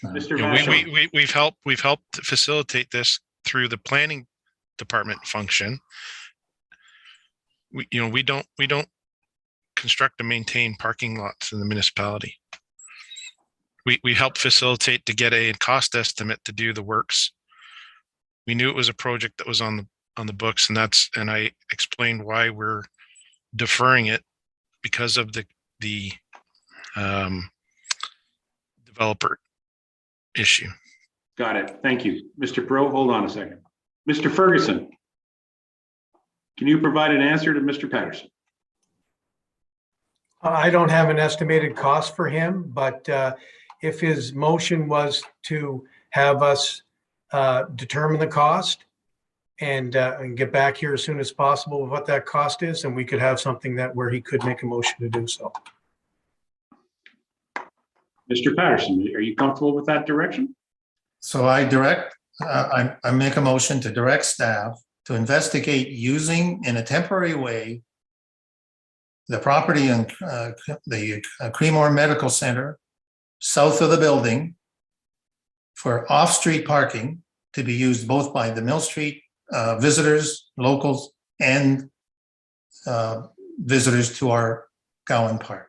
Mr. We've helped facilitate this through the planning department function. We don't construct and maintain parking lots in the municipality. We help facilitate to get a cost estimate to do the works. We knew it was a project that was on the books, and I explained why we're deferring it, because of the developer issue. Got it. Thank you. Mr. Perot, hold on a second. Mr. Ferguson, can you provide an answer to Mr. Patterson? I don't have an estimated cost for him, but if his motion was to have us determine the cost and get back here as soon as possible with what that cost is, and we could have something where he could make a motion to do so. Mr. Patterson, are you comfortable with that direction? So I make a motion to direct staff to investigate using, in a temporary way, the property in the Creemore Medical Center south of the building for off-street parking to be used both by the Mill Street visitors, locals, and visitors to our Gowan Park.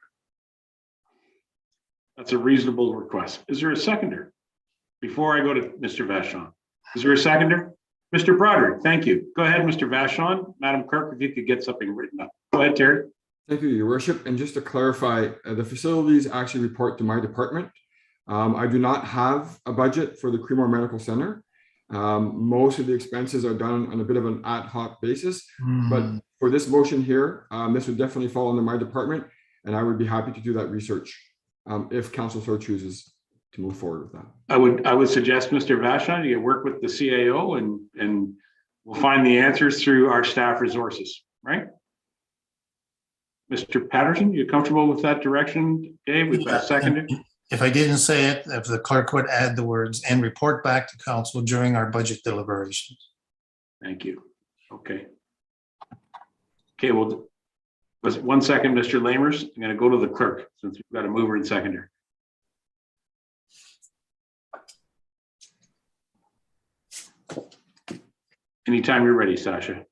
That's a reasonable request. Is there a seconder? Before I go to Mr. Vachon, is there a seconder? Mr. Broderick, thank you. Go ahead, Mr. Vachon. Madam Clerk, if you could get something written up. Go ahead, Terry. Thank you, Your Worship. And just to clarify, the facilities actually report to my department. I do not have a budget for the Creemore Medical Center. Most of the expenses are done on a bit of an ad hoc basis, but for this motion here, this would definitely fall under my department, and I would be happy to do that research if council so chooses to move forward with that. I would suggest, Mr. Vachon, you work with the CAO and we'll find the answers through our staff resources, right? Mr. Patterson, you comfortable with that direction? Dave, we've got a seconder. If I didn't say it, if the clerk would add the words "and report back to council during our budget deliberations." Thank you. Okay. Okay, well, was 1 second, Mr. Lamers. I'm going to go to the clerk since we've got a mover and seconder. Anytime you're ready, Sasha.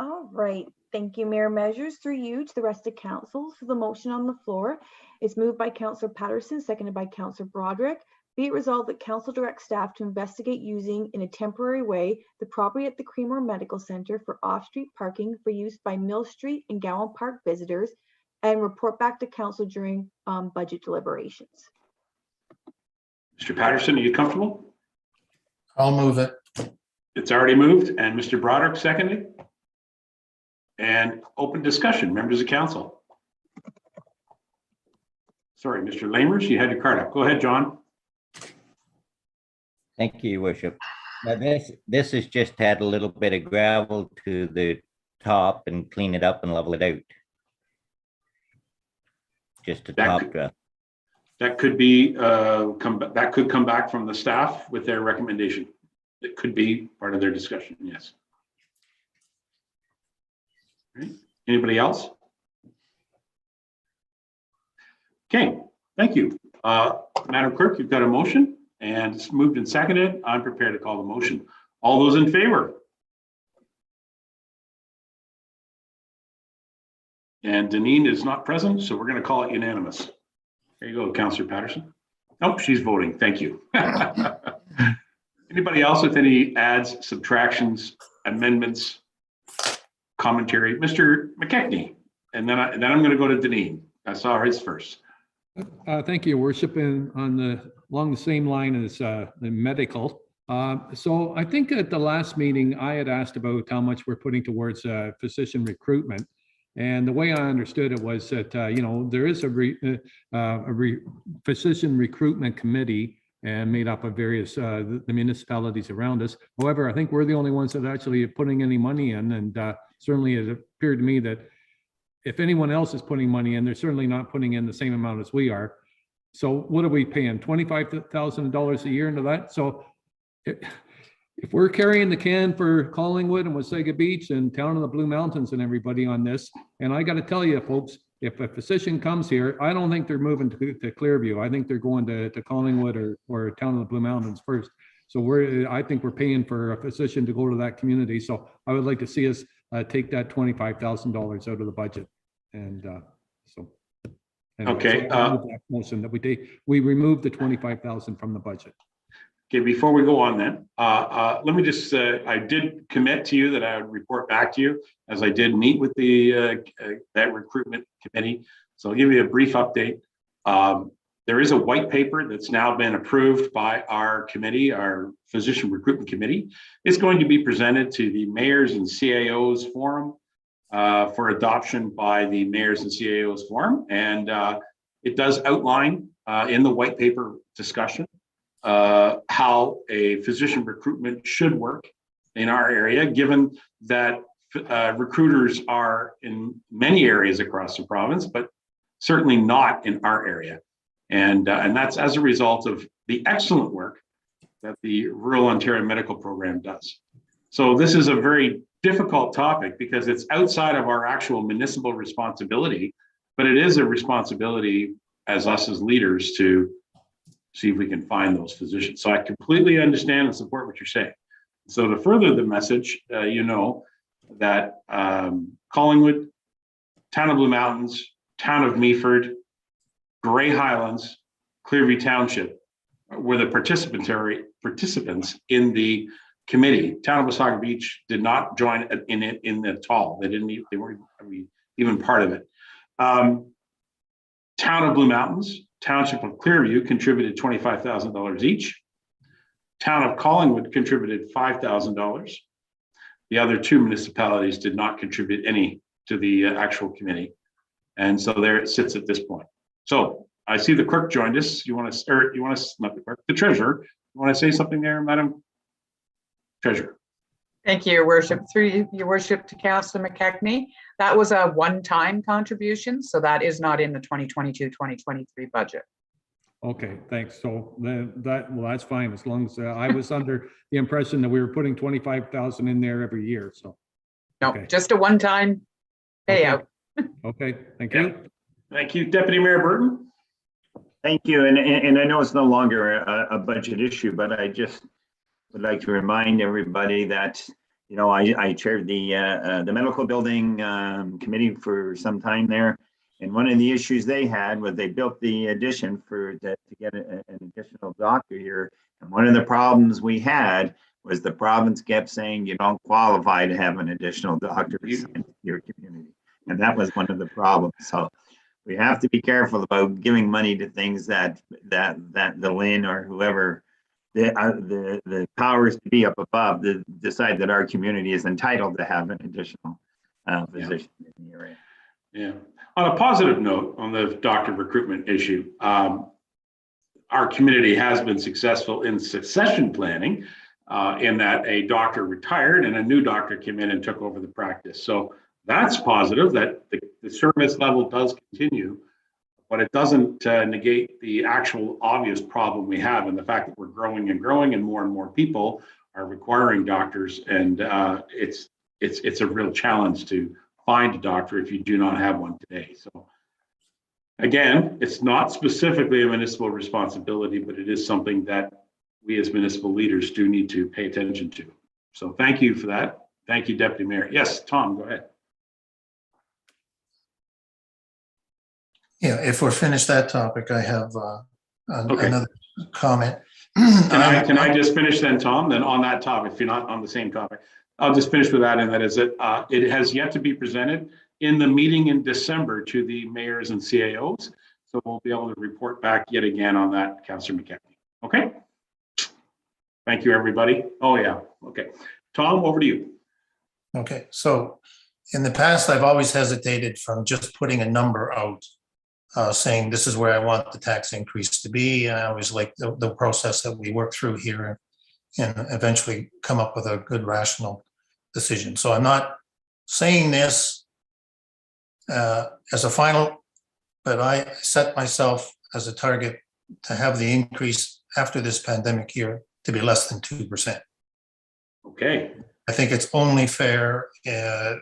All right. Thank you, Mayor Measures. Through you to the rest of council. So the motion on the floor is moved by Councillor Patterson, seconded by Councillor Broderick. Be it resolved that council directs staff to investigate using in a temporary way the property at the Creemore Medical Center for off-street parking for use by Mill Street and Gowan Park visitors and report back to council during budget deliberations. Mr. Patterson, are you comfortable? I'll move it. It's already moved, and Mr. Broderick seconded. And open discussion, members of council. Sorry, Mr. Lamers, you had your card up. Go ahead, John. Thank you, Your Worship. Now this is just to add a little bit of gravel to the top and clean it up and level it out. Just a top dress. That could be that could come back from the staff with their recommendation. It could be part of their discussion. Yes. Right. Anybody else? Okay, thank you. Madam Clerk, you've got a motion and it's moved and seconded. I'm prepared to call the motion. All those in favor? And Deneen is not present, so we're going to call it unanimous. There you go, Councillor Patterson. Oh, she's voting. Thank you. Anybody else with any adds, subtractions, amendments, commentary? Mr. McKechnie, and then I'm going to go to Deneen. I saw his first. Thank you, Your Worship. And along the same line as the medical. So I think at the last meeting, I had asked about how much we're putting towards physician recruitment. And the way I understood it was that, there is a physician recruitment committee and made up of various the municipalities around us. However, I think we're the only ones that actually are putting any money in. And certainly it appeared to me that if anyone else is putting money in, they're certainly not putting in the same amount as we are. So what are we paying? $25,000 a year into that? So if we're carrying the can for Collingwood and Wasaga Beach and Town of the Blue Mountains and everybody on this, and I got to tell you, folks, if a physician comes here, I don't think they're moving to Clearview. I think they're going to Collingwood or Town of the Blue Mountains first. So I think we're paying for a physician to go to that community. So I would like to see us take that $25,000 out of the budget. And Okay. Motion that we remove the 25,000 from the budget. Okay, before we go on then, let me just, I did commit to you that I would report back to you as I did meet with that recruitment committee. So I'll give you a brief update. There is a white paper that's now been approved by our committee, our physician recruitment committee. It's going to be presented to the mayors and CAOs forum for adoption by the mayors and CAOs forum. And it does outline in the white paper discussion how a physician recruitment should work in our area, given that recruiters are in many areas across the province, but certainly not in our area. And that's as a result of the excellent work that the Rural Ontario Medical Program does. So this is a very difficult topic because it's outside of our actual municipal responsibility, but it is a responsibility as us as leaders to see if we can find those physicians. So I completely understand and support what you're saying. So to further the message, that Collingwood, Town of Blue Mountains, Town of Meaford, Grey Highlands, Clearview Township were the participants in the committee. Town of Wasaga Beach did not join in it at all. They weren't even part of it. Town of Blue Mountains, Township of Clearview contributed $25,000 each. Town of Collingwood contributed $5,000. The other two municipalities did not contribute any to the actual committee. And so there it sits at this point. So I see the clerk joined us. Not the clerk, the treasurer. You want to say something there, Madam Treasurer? Thank you, Your Worship. Through Your Worship to Councillor McKechnie. That was a one-time contribution, so that is not in the 2022-2023 budget. Okay, thanks. So that's fine, as long as I was under the impression that we were putting 25,000 in there every year, so. No, Okay. just a one-time payout. Okay, thank you. Thank you, Deputy Mayor Burton. Thank you. And I know it's no longer a budget issue, but I just would like to remind everybody that, I chaired the medical building committee for some time there. And one of the issues they had was they built the addition to get an additional doctor here. And one of the problems we had was the province kept saying you don't qualify to have an additional doctor in your community. And that was one of the problems. So we have to be careful about giving money to things that the LIN or whoever the powers to be up above decide that our community is entitled to have an additional physician in the area. Yeah. On a positive note, on the doctor recruitment issue, our community has been successful in succession planning in that a doctor retired and a new doctor came in and took over the practice. So that's positive that the service level does continue, but it doesn't negate the actual obvious problem we have and the fact that we're growing and growing and more people are requiring doctors. And it's a real challenge to find a doctor if you do not have one today. So again, it's not specifically a municipal responsibility, but it is something that we as municipal leaders do need to pay attention to. So thank you for that. Thank you, Deputy Mayor. Yes, Tom, go ahead. Yeah, if we're finished that topic, I have another comment. Can I just finish then, Tom? Then on that topic, if you're not on the same topic, I'll just finish with that, and that is that it has yet to be presented in the meeting in December to the mayors and CAOs. So we'll be able to report back yet again on that, Councillor McKechnie. Okay. Thank you, everybody. Oh yeah. Okay. Tom, over to you. Okay, so in the past, I've always hesitated from just putting a number out, saying this is where I want the tax increase to be. I always like the process that we work through here and eventually come up with a good rational decision. So I'm not saying this as a final, but I set myself as a target to have the increase after this pandemic year to be less than 2%. Okay. I think it's only fair. It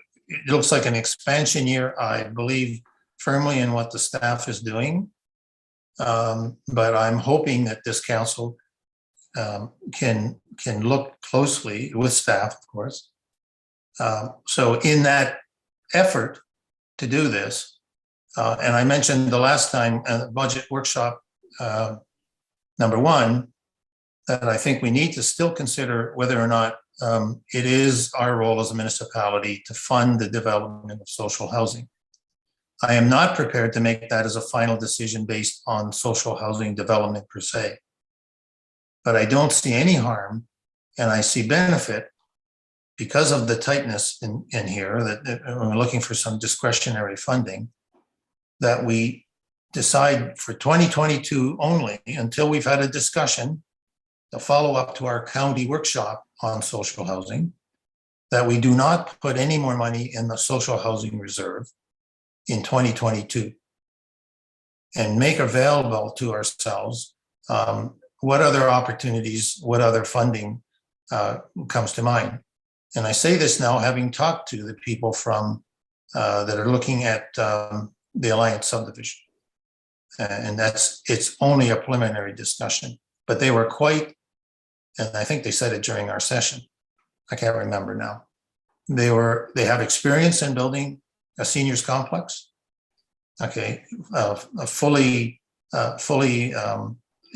looks like an expansion year. I believe firmly in what the staff is doing. But I'm hoping that this council can look closely with staff, of course. So in that effort to do this, and I mentioned the last time budget workshop number one, that I think we need to still consider whether or not it is our role as a municipality to fund the development of social housing. I am not prepared to make that as a final decision based on social housing development per se. But I don't see any harm, and I see benefit because of the tightness in here that we're looking for some discretionary funding, that we decide for 2022 only until we've had a discussion, the follow-up to our county workshop on social housing, that we do not put any more money in the social housing reserve in 2022 and make available to ourselves what other opportunities, what other funding comes to mind. And I say this now, having talked to the people from, that are looking at the Alliance subdivision. And it's only a preliminary discussion, but they were quite, and I think they said it during our session. I can't remember now. They have experience in building a seniors complex. Okay, fully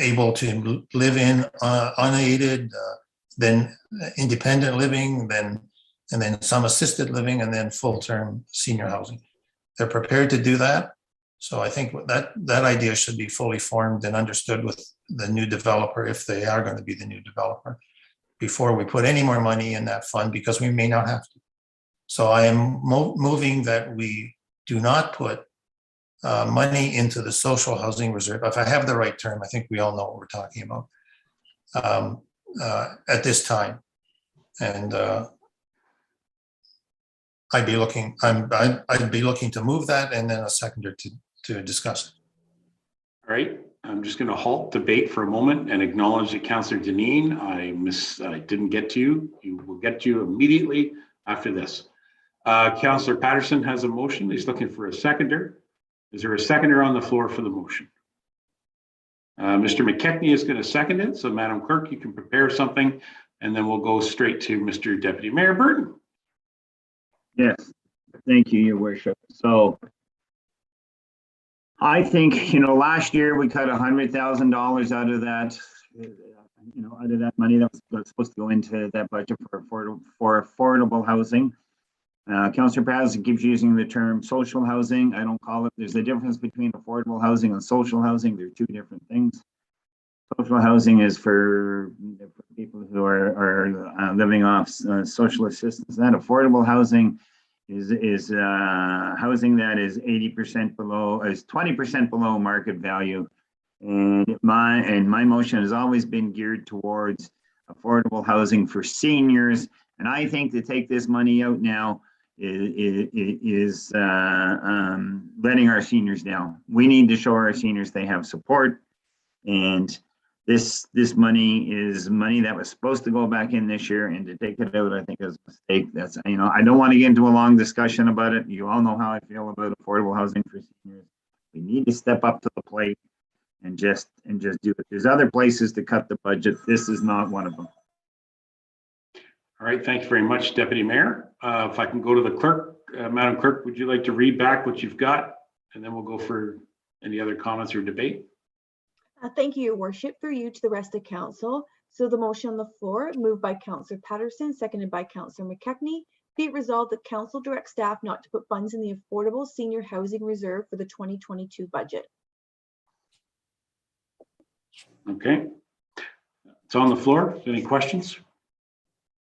able to live in unaided, then independent living, and then some assisted living, and then full-term senior housing. They're prepared to do that. So I think that idea should be fully formed and understood with the new developer, if they are going to be the new developer, before we put any more money in that fund, because we may not have to. So I am moving that we do not put money into the social housing reserve. If I have the right term, I think we all know what we're talking about at this time. And I'd be looking to move that, and then a seconder to discuss it. All right, I'm just going to halt debate for a moment and acknowledge that Councillor Deneen, I didn't get to you. You will get to you immediately after this. Councillor Patterson has a motion. He's looking for a seconder. Is there a seconder on the floor for the motion? Mr. McKechnie is going to second it. So Madam Clerk, you can prepare something, and then we'll go straight to Mr. Deputy Mayor Burton. Yes, thank you, Your Worship. So I think, last year we cut $100,000 out of that, out of that money that was supposed to go into that budget for affordable housing. Councillor Patterson keeps using the term social housing. I don't call it. There's a difference between affordable housing and social housing. They're two different things. Social housing is for people who are living off social assistance. That affordable housing is housing that is 80% below, is 20% below market value. And my motion has always been geared towards affordable housing for seniors. And I think to take this money out now is letting our seniors down. We need to show our seniors they have support. And this money is money that was supposed to go back in this year, and to take it out, I think is a mistake. That's, I don't want to get into a long discussion about it. You all know how I feel about affordable housing for seniors. We need to step up to the plate and just do it. There's other places to cut the budget. This is not one of them. All right, thank you very much, Deputy Mayor. If I can go to the clerk, Madam Clerk, would you like to read back what you've got? And then we'll go for any other comments or debate. Thank you, Your Worship. Through you to the rest of council. So the motion on the floor, moved by Councillor Patterson, seconded by Councillor McKechnie. Be it resolved that council directs staff not to put funds in the Affordable Senior Housing Reserve for the 2022 budget. Okay. It's on the floor. Any questions?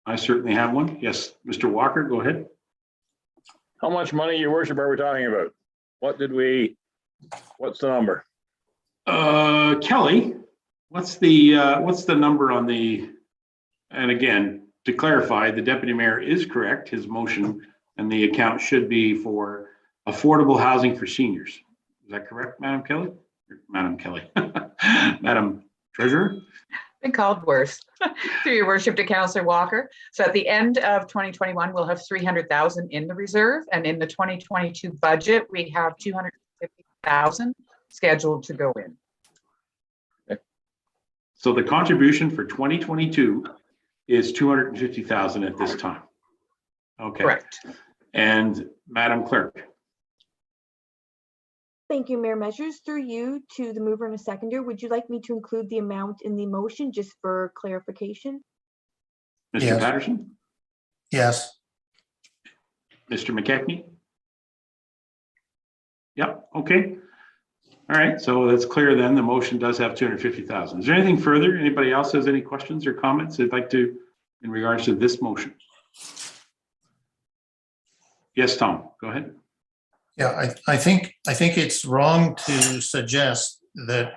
I certainly have one. Yes, Mr. Walker, go ahead. How much money, Your Worship, are we talking about? What's the number? Kelly, what's the number on the, and again, to clarify, the Deputy Mayor is correct. His motion and the account should be for affordable housing for seniors. Is that correct, Madam Kelly? Madam Kelly, Madam Treasurer? Been called worse. Through Your Worship to Councillor Walker. So at the end of 2021, we'll have 300,000 in the reserve, and in the 2022 budget, we have 250,000 scheduled to go in. So the contribution for 2022 is 250,000 at this time. Okay. Correct. And Madam Clerk. Thank you, Mayor Measures. Through you to the mover and a seconder, would you like me to include the amount in the motion just for clarification? Mr. Yes. Patterson? Yes. Mr. McKechnie? Yep, okay. All right, so that's clear then. The motion does have 250,000. Is there anything further? Anybody else has any questions or comments they'd like to in regards to this motion? Yes, Tom, go ahead. Yeah, I think it's wrong to suggest that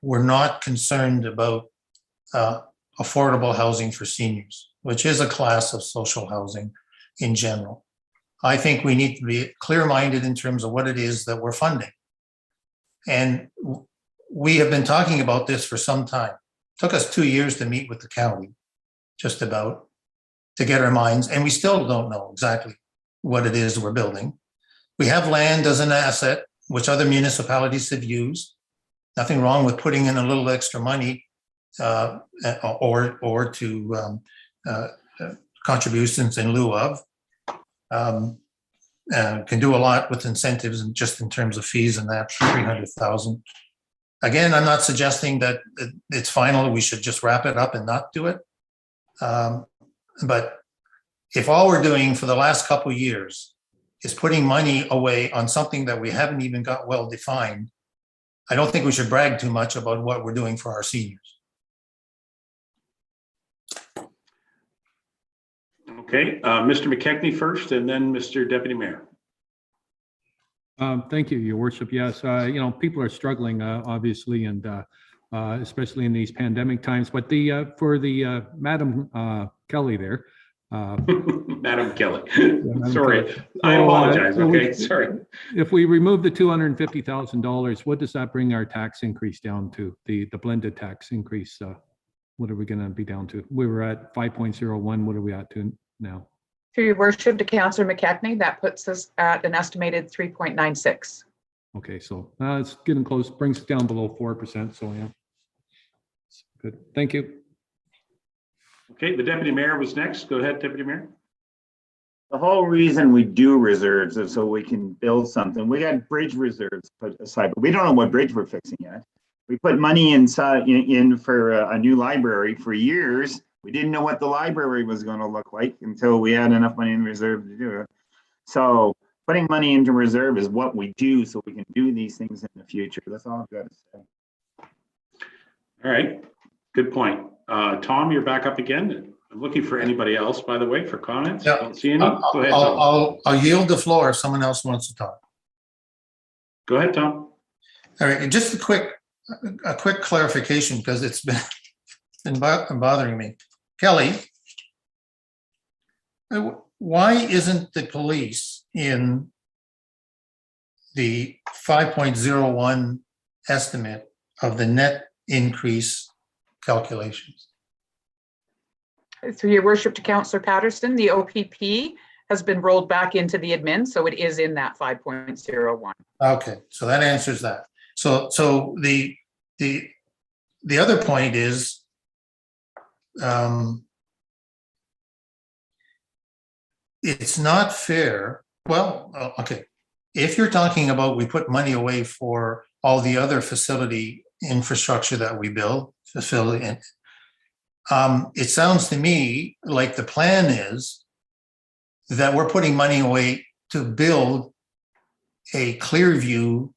we're not concerned about affordable housing for seniors, which is a class of social housing in general. I think we need to be clear-minded in terms of what it is that we're funding. And we have been talking about this for some time. It took us 2 years to meet with the county, just about. to get our minds, and we still don't know exactly what it is we're building. We have land as an asset, which other municipalities have used. Nothing wrong with putting in a little extra money or to contributions in lieu of. Can do a lot with incentives and just in terms of fees and that 300,000. Again, I'm not suggesting that it's final. We should just wrap it up and not do it. But if all we're doing for the last couple of years is putting money away on something that we haven't even got well defined, I don't think we should brag too much about what we're doing for our seniors. Okay, Mr. McKechnie first, and then Mr. Deputy Mayor. Thank you, Your Worship. Yes, people are struggling, obviously, and especially in these pandemic times. But for the Madam Kelly there. Madam Kelly. Madam Sorry, Kelly. I apologize. So Okay, sorry. If we remove the $250,000, what does that bring our tax increase down to? The blended tax increase, what are we going to be down to? We were at 5.01. What are we at to now? Through your worship to Councillor McKechnie, that puts us at an estimated 3.96. Okay, so it's getting close, brings it down below 4%. So yeah, good. Thank you. Okay, the Deputy Mayor was next. Go ahead, Deputy Mayor. The whole reason we do reserves is so we can build something. We got bridge reserves put aside, but we don't know what bridge we're fixing yet. We put money inside in for a new library for years. We didn't know what the library was going to look like until we had enough money in reserve to do it. So putting money into reserve is what we do so we can do these things in the future. That's all I've got to say. All right, good point. Tom, you're back up again. I'm looking for anybody else, by the way, for comments. Yeah. Don't see any. Go ahead, Tom. I'll yield the floor if someone else wants to talk. Go ahead, Tom. All right, and just a quick clarification because it's been bothering me. Kelly, why isn't the police in the 5.01 estimate of the net increase calculations? Through your worship to Councillor Patterson, the OPP has been rolled back into the admin, so it is in that 5.01. Okay, so that answers that. So the other point is, it's not fair. Well, okay. If you're talking about we put money away for all the other facility infrastructure that we build, it sounds to me like the plan is that we're putting money away to build a Clearview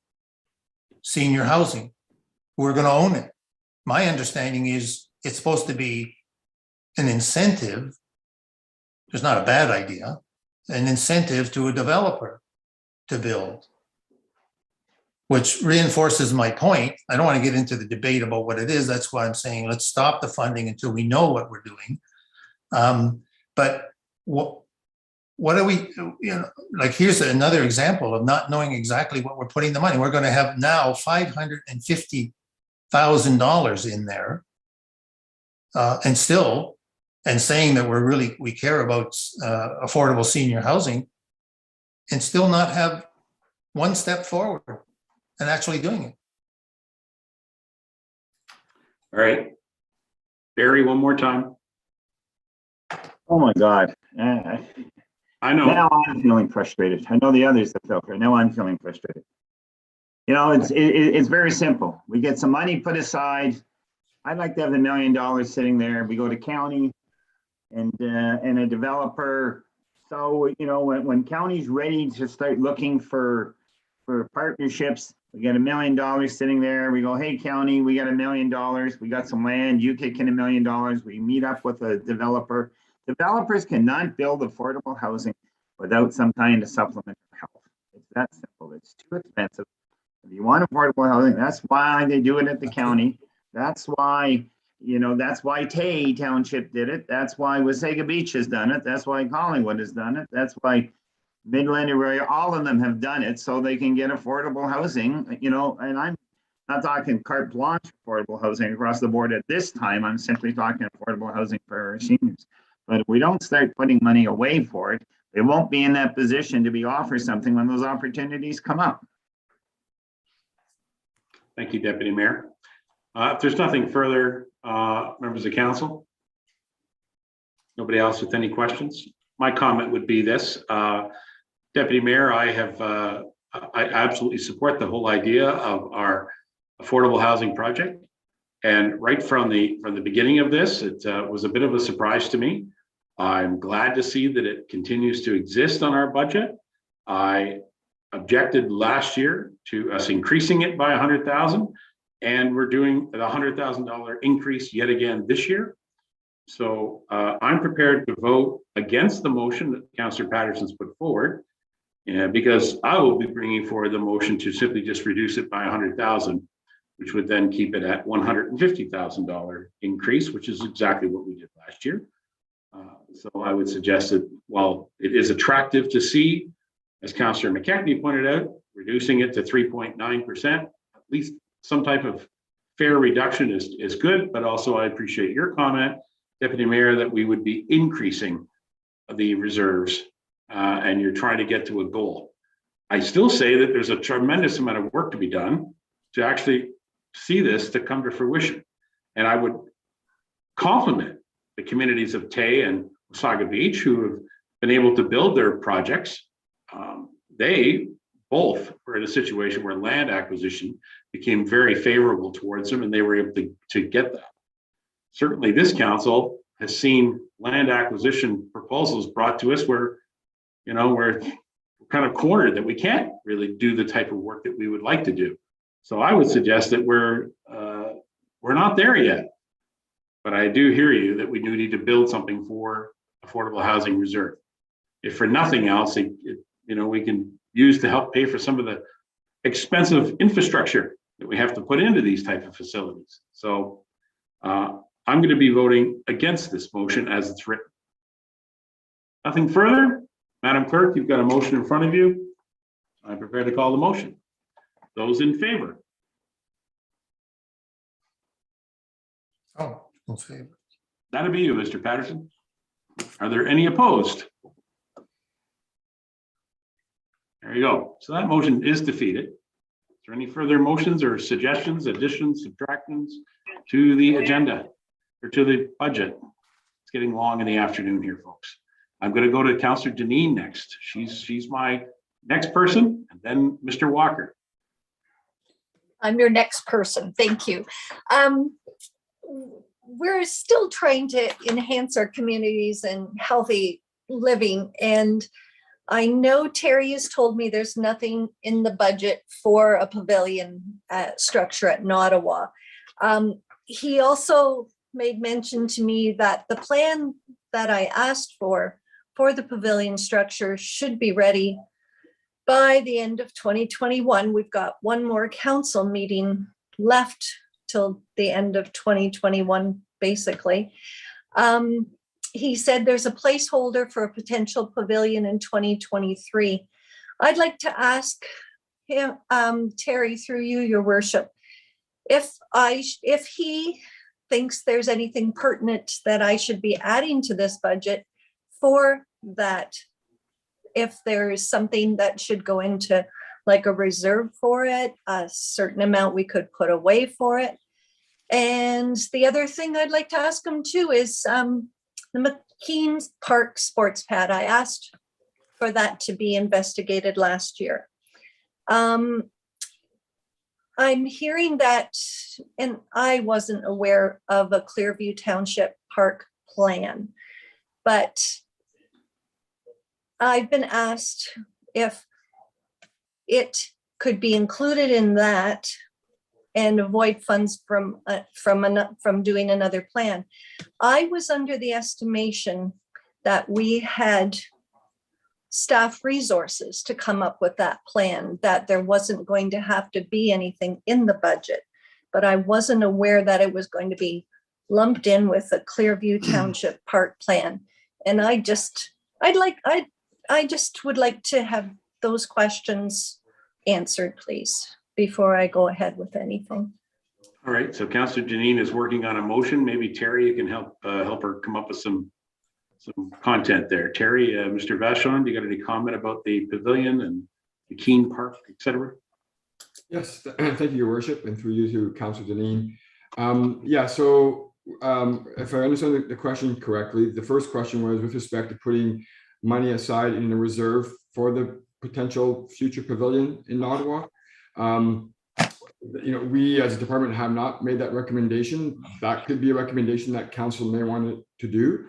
senior housing. We're going to own it. My understanding is it's supposed to be an incentive. It's not a bad idea, an incentive to a developer to build, which reinforces my point. I don't want to get into the debate about what it is. That's why I'm saying let's stop the funding until we know what we're doing. But what are we, like, here's another example of not knowing exactly what we're putting the money. We're going to have now $550,000 in there and saying that we care about affordable senior housing and still not have one step forward and actually doing it. All right. Barry, one more time. Oh my God. I know. Now I'm feeling frustrated. I know the others have felt right. Now I'm feeling frustrated. It's very simple. We get some money put aside. I'd like to have $1 million sitting there. We go to county and a developer. So, when county's ready to start looking for partnerships, we get $1 million sitting there. We go, hey, county, we got $1 million. We got some land. You kick in $1 million. We meet up with a developer. Developers cannot build affordable housing without some kind of supplemental help. It's that simple. It's too expensive. If you want affordable housing, that's why they do it at the county. That's why, that's why Tay Township did it. That's why Wasaga Beach has done it. That's why Collingwood has done it. That's why Midland area, all of them have done it so they can get affordable housing, and I'm not talking carte blanche affordable housing across the board at this time. I'm simply talking affordable housing for our seniors. But if we don't start putting money away for it, they won't be in that position to be offered something when those opportunities come up. Thank you, Deputy Mayor. If there's nothing further, members of council, nobody else with any questions? My comment would be this, Deputy Mayor, I absolutely support the whole idea of our affordable housing project. And right from the beginning of this, it was a bit of a surprise to me. I'm glad to see that it continues to exist on our budget. I objected last year to us increasing it by 100,000, and we're doing a $100,000 increase yet again this year. So I'm prepared to vote against the motion that Councillor Patterson's put forward, because I will be bringing forward the motion to simply just reduce it by 100,000, which would then keep it at $150,000 increase, which is exactly what we did last year. So I would suggest that while it is attractive to see, as Councillor McKechnie pointed out, reducing it to 3.9%, at least some type of fair reduction is good, but also I appreciate your comment, Deputy Mayor, that we would be increasing the reserves and you're trying to get to a goal. I still say that there's a tremendous amount of work to be done to actually see this to come to fruition. And I would compliment the communities of Tay and Wasaga Beach who have been able to build their projects. They both were in a situation where land acquisition became very favorable towards them and they were able to get that. Certainly this council has seen land acquisition proposals brought to us where, you know, we're kind of cornered that we can't really do the type of work that we would like to do. So I would suggest that we're not there yet, but I do hear you that we do need to build something for affordable housing reserve. If for nothing else, we can use to help pay for some of the expensive infrastructure that we have to put into these type of facilities. So I'm going to be voting against this motion as it's written. Nothing further. Madam Clerk, you've got a motion in front of you. I'm prepared to call the motion. Those in favor? Oh, in favor. That'll be you, Mr. Patterson. Are there any opposed? There you go. So that motion is defeated. Is there any further motions or suggestions, additions, subtractions to the agenda or to the budget? It's getting long in the afternoon here, folks. I'm going to go to Councillor Deneen next. She's my next person, and then Mr. Walker. I'm your next person. Thank you. We're still trying to enhance our communities and healthy living. And I know Terry has told me there's nothing in the budget for a pavilion structure at Nottawa. He also made mention to me that the plan that I asked for the pavilion structure should be ready by the end of 2021. We've got one more council meeting left till the end of 2021, basically. He said there's a placeholder for a potential pavilion in 2023. I'd like to ask him, Terry, through you, your worship, if he thinks there's anything pertinent that I should be adding to this budget for that, if there is something that should go into like a reserve for it, a certain amount we could put away for it. And the other thing I'd like to ask him too is the McKean Park sports pad. I asked for that to be investigated last year. I'm hearing that, and I wasn't aware of a Clearview Township Park plan, but I've been asked if it could be included in that and avoid funds from doing another plan. I was under the estimation that we had staff resources to come up with that plan, that there wasn't going to have to be anything in the budget, but I wasn't aware that it was going to be lumped in with a Clearview Township Park plan. And I just would like to have those questions answered, please, before I go ahead with anything. All right, so Councillor Janine is working on a motion. Maybe Terry, you can help her come up with some some content there. Terry, Mr. Vachon, do you got any comment about the pavilion and the Keene Park, et cetera? Yes, thank you, Your Worship, and through you to Councillor Deneen. Yeah, so if I understand the question correctly, the first question was with respect to putting money aside in a reserve for the potential future pavilion in Ottawa. We as a department have not made that recommendation. That could be a recommendation that council may want to do.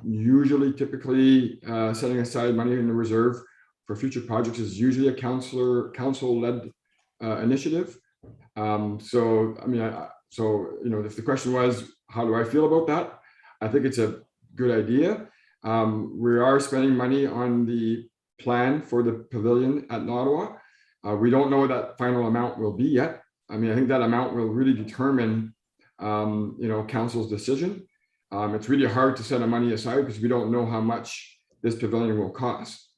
Usually, typically, setting aside money in the reserve for future projects is usually a council-led initiative. So if the question was, how do I feel about that? I think it's a good idea. We are spending money on the plan for the pavilion at Ottawa. We don't know what that final amount will be yet. I think that amount will really determine, council's decision. It's really hard to set a money aside because we don't know how much this pavilion will cost.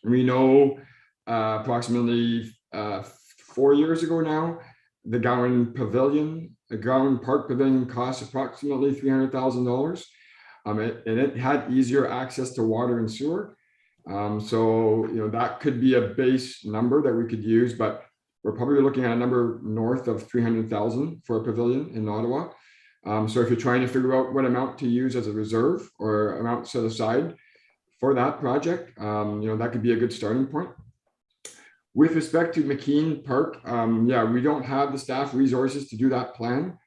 We know approximately 4 years ago now, the Gowan Park Pavilion cost approximately $300,000. And it had easier access to water and sewer. That could be a base number that we could use, but we're probably looking at a number north of 300,000 for a pavilion in Ottawa. So if you're trying to figure out what amount to use as a reserve or amount set aside for that project, that could be a good starting point. With respect to McKean Park, we don't have the staff resources to do that plan.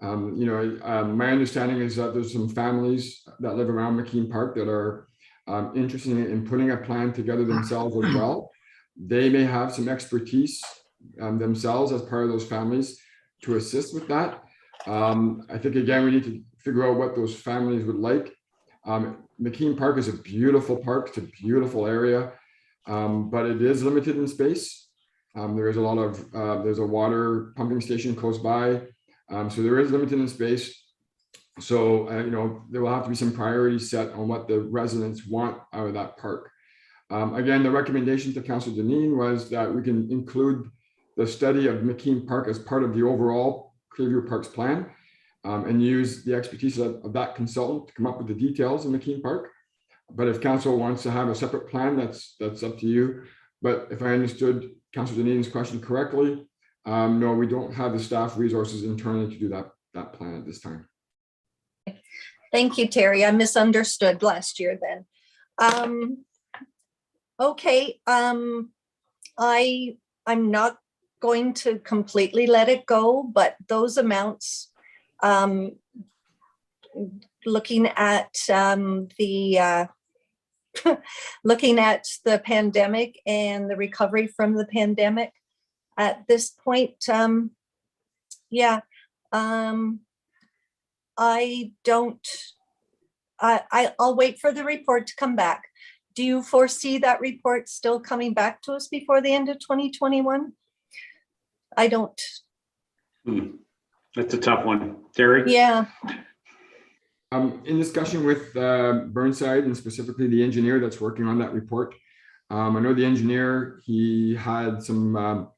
My understanding is that there's some families that live around McKean Park that are interested in putting a plan together themselves as well. They may have some expertise themselves as part of those families to assist with that. I think, again, we need to figure out what those families would like. McKean Park is a beautiful park. It's a beautiful area, but it is limited in space. There's a water pumping station close by. So there is limited in space. So, there will have to be some priorities set on what the residents want out of that park. Again, the recommendation to Councillor Deneen was that we can include the study of McKean Park as part of the overall Clearview Parks plan and use the expertise of that consultant to come up with the details in McKean Park. But if council wants to have a separate plan, that's up to you. But if I understood Councillor Deneen's question correctly, no, we don't have the staff resources internally to do that plan at this time. Thank you, Terry. I misunderstood last year then. Okay, I'm not going to completely let it go, but those amounts, looking at looking at the pandemic and the recovery from the pandemic at this point, I'll wait for the report to come back. Do you foresee that report still coming back to us before the end of 2021? I don't. That's a tough one. Terry? Yeah. In discussion with Burnside and specifically the engineer that's working on that report, I know the engineer, he had some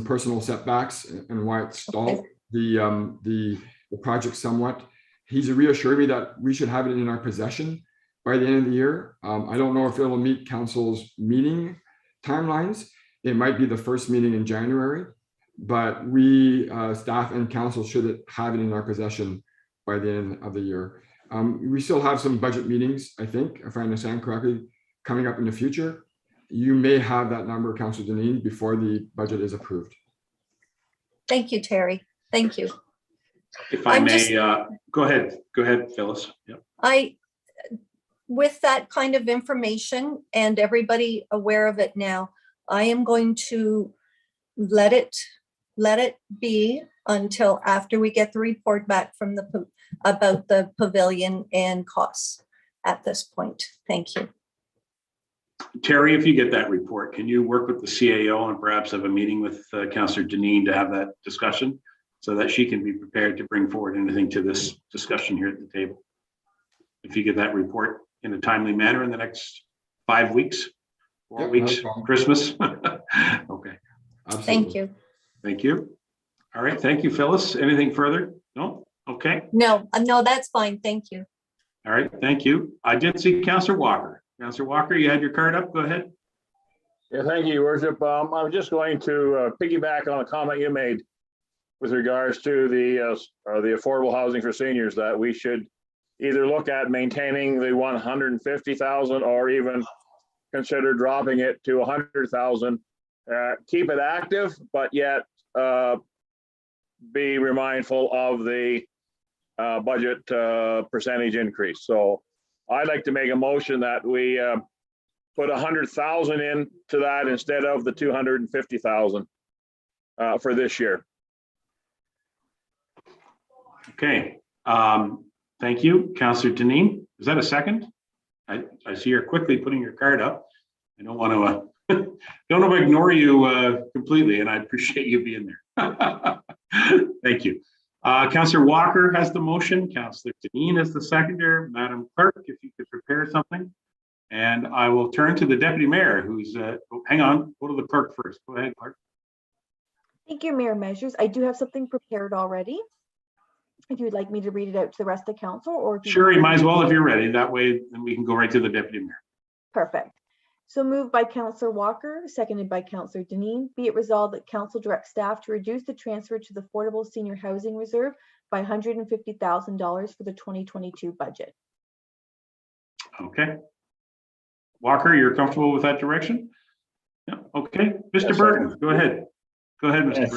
personal setbacks and why it stalled the project somewhat. He's reassured me that we should have it in our possession by the end of the year. I don't know if it will meet council's meeting timelines. It might be the first meeting in January, but we, staff and council, should have it in our possession by the end of the year. We still have some budget meetings, I think, if I understand correctly, coming up in the future. You may have that number, Councillor Deneen, before the budget is approved. Thank you, Terry. Thank you. If I may, go ahead, Phyllis. Yep. With that kind of information and everybody aware of it now, I am going to let it be until after we get the report back from about the pavilion and costs at this point. Thank you. Terry, if you get that report, can you work with the CAO and perhaps have a meeting with Councillor Deneen to have that discussion so that she can be prepared to bring forward anything to this discussion here at the table? If you get that report in a timely manner in the next 5 weeks, 4 weeks, Christmas. Okay. Absolutely. Thank you. Thank you. All right. Thank you, Phyllis. Anything further? No? Okay. No, that's fine. Thank you. All right, thank you. I did see Councillor Walker. Councillor Walker, you had your card up. Go ahead. Yeah, thank you, Your Worship. I'm just going to piggyback on a comment you made with regards to the affordable housing for seniors, that we should either look at maintaining the 150,000 or even consider dropping it to 100,000. Keep it active, but yet be mindful of the budget percentage increase. So I'd like to make a motion that we put 100,000 into that instead of the 250,000 for this year. Okay. Thank you, Councillor Deneen. Is that a second? I see you're quickly putting your card up. I don't want to don't want to ignore you completely, and I appreciate you being there. Thank you. Councillor Walker has the motion. Councillor Deneen is the seconder. Madam Clerk, if you could prepare something. And I will turn to the Deputy Mayor, who's, hang on, go to the clerk first. Go ahead, clerk. Thank you, Mayor Measures. I do have something prepared already. If you'd like me to read it out to the rest of the council, or if Sure, you might as well if you're ready. That way, then we can go right to the Deputy Mayor. Perfect. So moved by Councillor Walker, seconded by Councillor Deneen. Be it resolved that council directs staff to reduce the transfer to the Affordable Senior Housing Reserve by $150,000 for the 2022 budget. Okay. Walker, you're comfortable with that direction? Yeah. Okay. Mr. Yes, Burton, go ahead. Go ahead, Mr. Yes.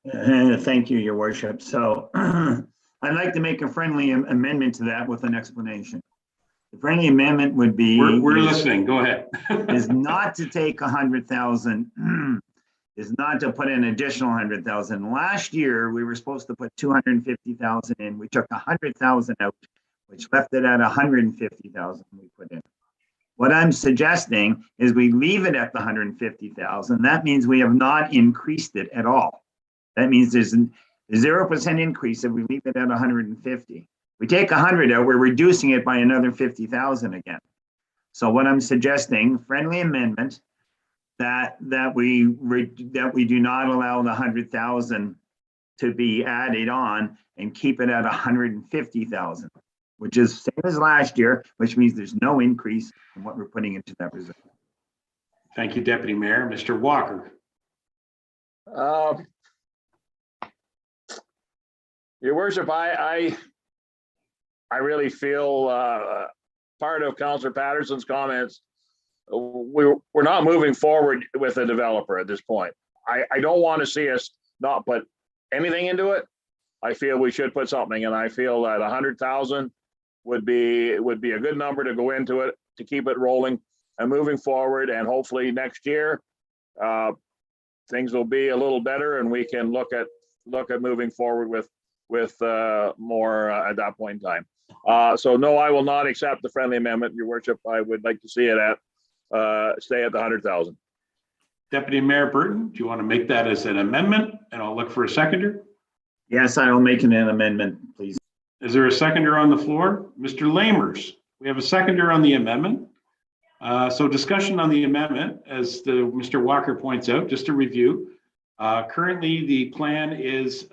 Burton. Thank you, Your Worship. So I'd like to make a friendly amendment to that with an explanation. The friendly amendment would be. We're listening. Go ahead. Is not to take 100,000, is not to put in additional 100,000. Last year, we were supposed to put 250,000 in. We took 100,000 out, which left it at 150,000 we put in. What I'm suggesting is we leave it at the 150,000. That means we have not increased it at all. That means there's a 0% increase if we leave it at 150. We take 100 out, we're reducing it by another 50,000 again. So what I'm suggesting, friendly amendment, that we do not allow the 100,000 to be added on and keep it at 150,000, which is same as last year, which means there's no increase in what we're putting into that reserve. Thank you, Deputy Mayor. Mr. Walker. Your Worship, I really feel part of Councillor Patterson's comments. We're not moving forward with the developer at this point. I don't want to see us not put anything into it. I feel we should put something, and I feel that 100,000 would be a good number to go into it to keep it rolling and moving forward. And hopefully next year things will be a little better, and we can look at moving forward with more at that point in time. So no, I will not accept the friendly amendment, Your Worship. I would like to see it at stay at the 100,000. Deputy Mayor Burton, do you want to make that as an amendment? And I'll look for a seconder. Yes, I will make an amendment, please. Is there a seconder on the floor? Mr. Lamers, we have a seconder on the amendment. So discussion on the amendment, as Mr. Walker points out, just to review. Currently, the plan is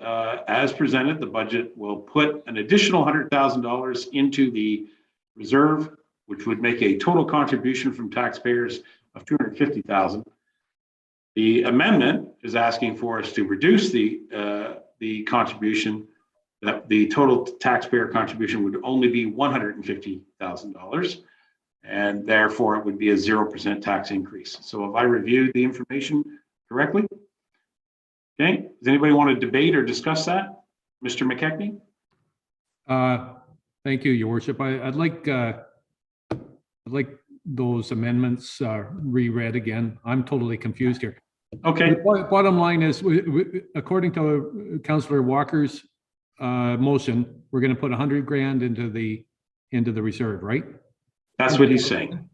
as presented. The budget will put an additional $100,000 into the reserve, which would make a total contribution from taxpayers of $250,000. The amendment is asking for us to reduce the contribution. That the total taxpayer contribution would only be $150,000, and therefore it would be a 0% tax increase. So have I reviewed the information correctly? Okay, does anybody want to debate or discuss that? Mr. McKechnie? Thank you, Your Worship. I'd like those amendments reread again. I'm totally confused here. Okay. The bottom line is, according to Councillor Walker's motion, we're going to put 100 grand into the reserve, right? That's what he's saying.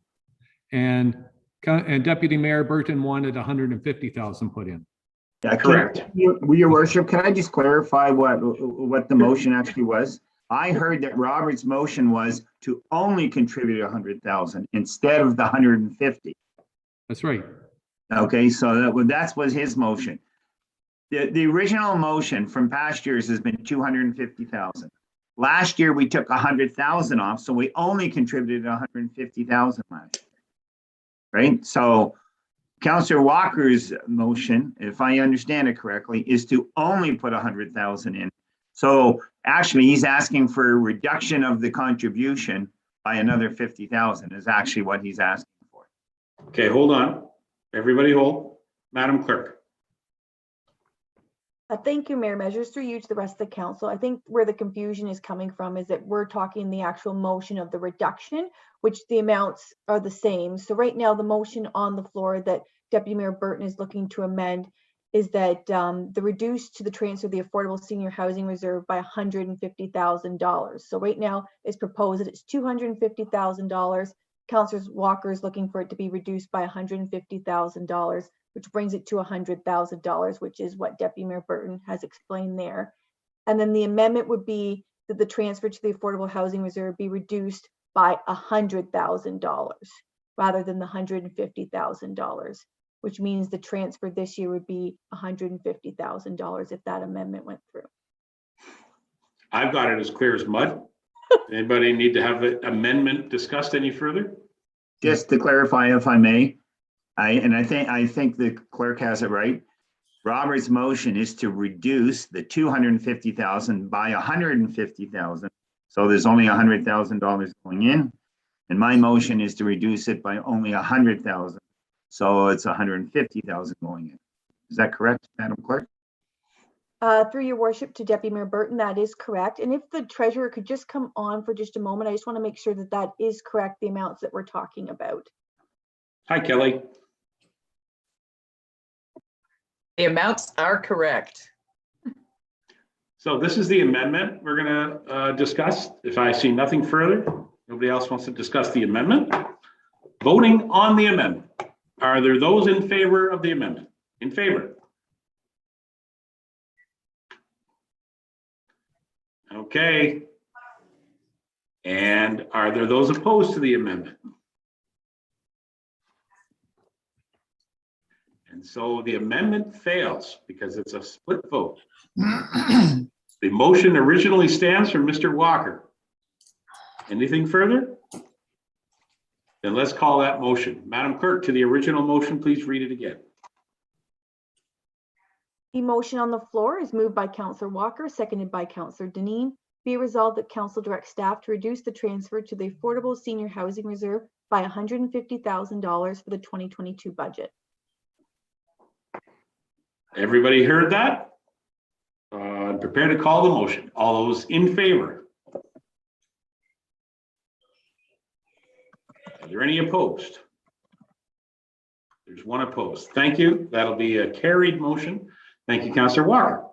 And Deputy Mayor Burton wanted 150,000 put in. Yeah, correct. Your Worship, can I just clarify what the motion actually was? I heard that Robert's motion was to only contribute 100,000 instead of the 150. That's right. Okay, so that was his motion. The original motion from past years has been 250,000. Last year, we took 100,000 off, so we only contributed 150,000 last year. Right? So Councillor Walker's motion, if I understand it correctly, is to only put 100,000 in. So actually, he's asking for a reduction of the contribution by another 50,000 is actually what he's asking for. Okay, hold on. Everybody hold. Madam Clerk. Thank you, Mayor. Measures through you to the rest of the council. I think where the confusion is coming from is that we're talking the actual motion of the reduction, which the amounts are the same. So right now, the motion on the floor that Deputy Mayor Burton is looking to amend is that the reduced to the transfer of the Affordable Senior Housing Reserve by $150,000. So right now, it's proposed that it's $250,000. Councillor Walker is looking for it to be reduced by $150,000, which brings it to $100,000, which is what Deputy Mayor Burton has explained there. And then the amendment would be that the transfer to the Affordable Housing Reserve be reduced by $100,000 rather than the $150,000, which means the transfer this year would be $150,000 if that amendment went through. I've got it as clear as mud. Anybody need to have the amendment discussed any further? Just to clarify, if I may, I think the clerk has it right. Robert's motion is to reduce the 250,000 by 150,000. So there's only $100,000 going in. And my motion is to reduce it by only 100,000. So it's 150,000 going in. Is that correct, Madam Clerk? Through your worship to Deputy Mayor Burton, that is correct. And if the treasurer could just come on for just a moment, I just want to make sure that that is correct, the amounts that we're talking about. Hi, Kelly. The amounts are correct. So this is the amendment we're going to discuss. If I see nothing further, nobody else wants to discuss the amendment. Voting on the amendment. Are there those in favor of the amendment? In favor? Okay. And are there those opposed to the amendment? And so the amendment fails because it's a split vote. The motion originally stands from Mr. Walker. Anything further? Then let's call that motion. Madam Clerk, to the original motion, please read it again. The motion on the floor is moved by Councillor Walker, seconded by Councillor Dineen. Be it resolved that Council directs staff to reduce the transfer to the Affordable Senior Housing Reserve by $150,000 for the 2022 budget. Everybody heard that? I'm prepared to call the motion. All those in favor? Are there any opposed? There's one opposed. Thank you. That'll be a carried motion. Thank you, Councillor Walker.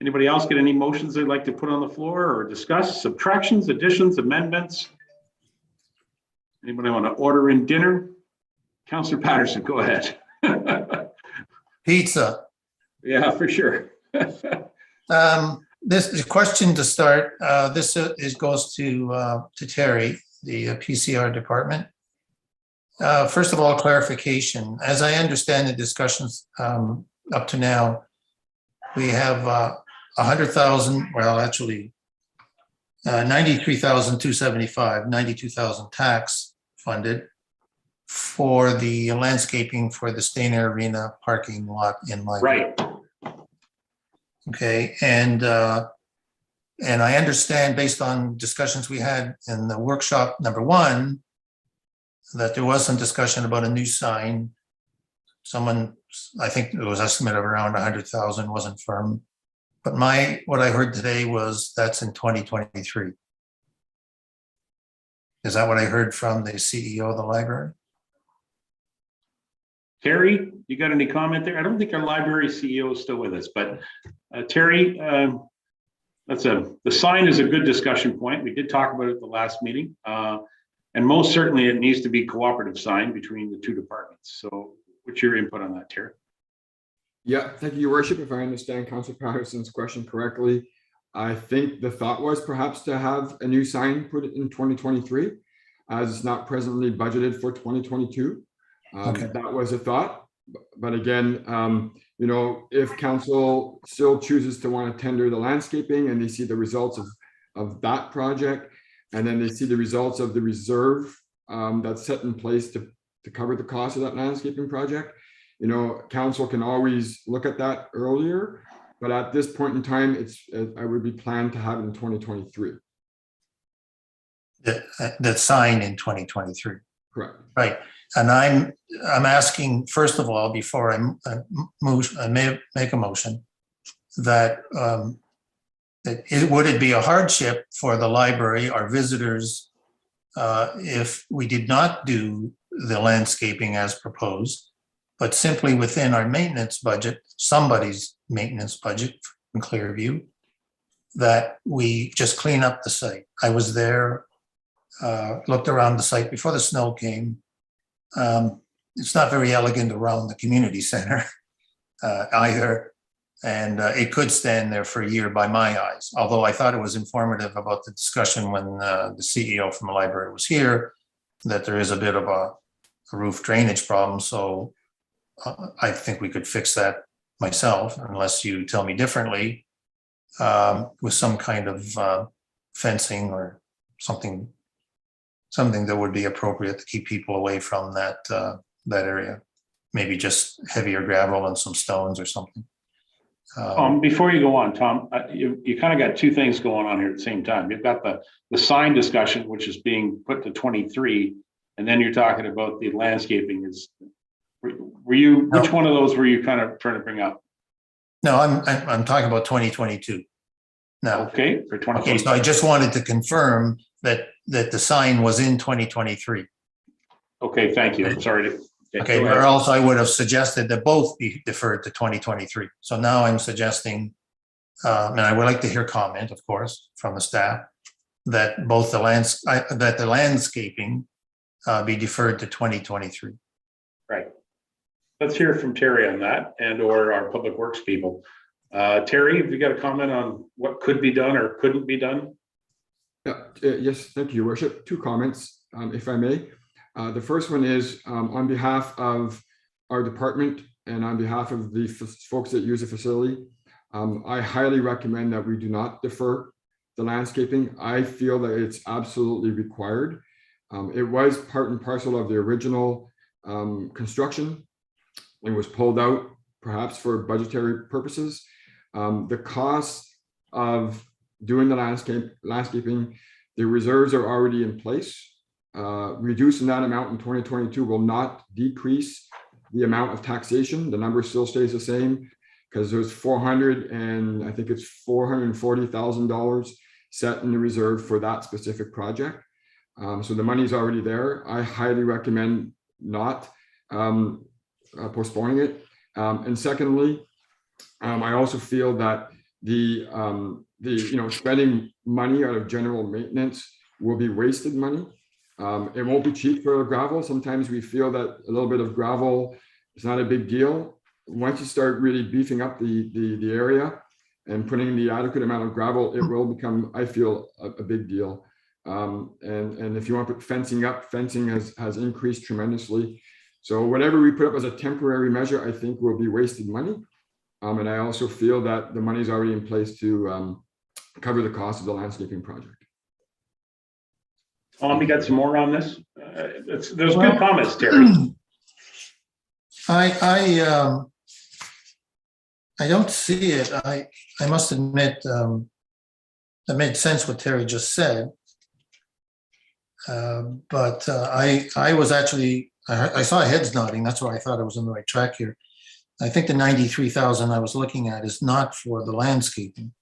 Anybody else get any motions they'd like to put on the floor or discuss? Subtractions, additions, amendments? Anybody want to order in dinner? Councillor Patterson, go ahead. Pizza. Yeah, for sure. This is a question to start. This goes to Terry, the PCR department. First of all, clarification. As I understand the discussions up to now, we have 100,000, well, actually 93,275, 92,000 tax funded for the landscaping for the Stayner Arena parking lot in my Right. Okay, and I understand based on discussions we had in the workshop number 1 that there was some discussion about a new sign. Someone, I think it was estimated around 100,000, wasn't firm. But what I heard today was that's in 2023. Is that what I heard from the CEO of the library? Terry, you got any comment there? I don't think our library CEO is still with us, but Terry, the sign is a good discussion point. We did talk about it at the last meeting. And most certainly it needs to be cooperative sign between the two departments. So what's your input on that, Terry? Yeah, thank you, Your Worship. If I understand Councillor Patterson's question correctly, I think the thought was perhaps to have a new sign put in 2023, as it's not presently budgeted for 2022. Okay. That was a thought, but again, you know, if council still chooses to want to tender the landscaping and they see the results of of that project, and then they see the results of the reserve that's set in place to cover the cost of that landscaping project. You know, council can always look at that earlier, but at this point in time, I would be planned to have it in 2023. That signed in 2023. Correct. Right. And I'm asking, first of all, before I make a motion, that would it be a hardship for the library, our visitors, if we did not do the landscaping as proposed, but simply within our maintenance budget, somebody's maintenance budget in Clearview, that we just clean up the site? I was there, looked around the site before the snow came. It's not very elegant around the community center either. And it could stand there for a year by my eyes, although I thought it was informative about the discussion when the CEO from the library was here, that there is a bit of a roof drainage problem. So I think we could fix that myself, unless you tell me differently, with some kind of fencing or something that would be appropriate to keep people away from that area. Maybe just heavier gravel and some stones or something. Before you go on, Tom, you kind of got two things going on here at the same time. You've got the sign discussion, which is being put to 23, and then you're talking about the landscaping. Which one of those were you kind of trying to bring up? No, I'm talking about 2022. No. Okay, for 2022. Okay, so I just wanted to confirm that the sign was in 2023. Okay, thank you. I'm sorry to. Okay, or else I would have suggested that both be deferred to 2023. So now I'm suggesting, and I would like to hear comment, of course, from the staff, that both the landscaping be deferred to 2023. Right. Let's hear from Terry on that, and or our public works people. Terry, have you got a comment on what could be done or couldn't be done? Yeah, yes, thank you, Your Worship. Two comments, if I may. The first one is on behalf of our department and on behalf of the folks that use the facility, I highly recommend that we do not defer the landscaping. I feel that it's absolutely required. It was part and parcel of the original construction. It was pulled out perhaps for budgetary purposes. The cost of doing the landscaping, the reserves are already in place. Reducing that amount in 2022 will not decrease the amount of taxation. The number still stays the same because there's $440,000 set in the reserve for that specific project. So the money is already there. I highly recommend not postponing it. And secondly, I also feel that the spending money out of general maintenance will be wasted money. It won't be cheap for gravel. Sometimes we feel that a little bit of gravel is not a big deal. Once you start really beefing up the area and putting the adequate amount of gravel, it will become, I feel, a big deal. And if you want to put fencing up, fencing has increased tremendously. So whatever we put up as a temporary measure, I think will be wasted money. And I also feel that the money is already in place to cover the cost of the landscaping project. You got some more on this? There's good comments, Terry. I don't see it. I must admit, that made sense what Terry just said. But I was actually, I saw heads nodding. That's why I thought I was on the right track here. I think the 93,000 I was looking at is not for the landscaping.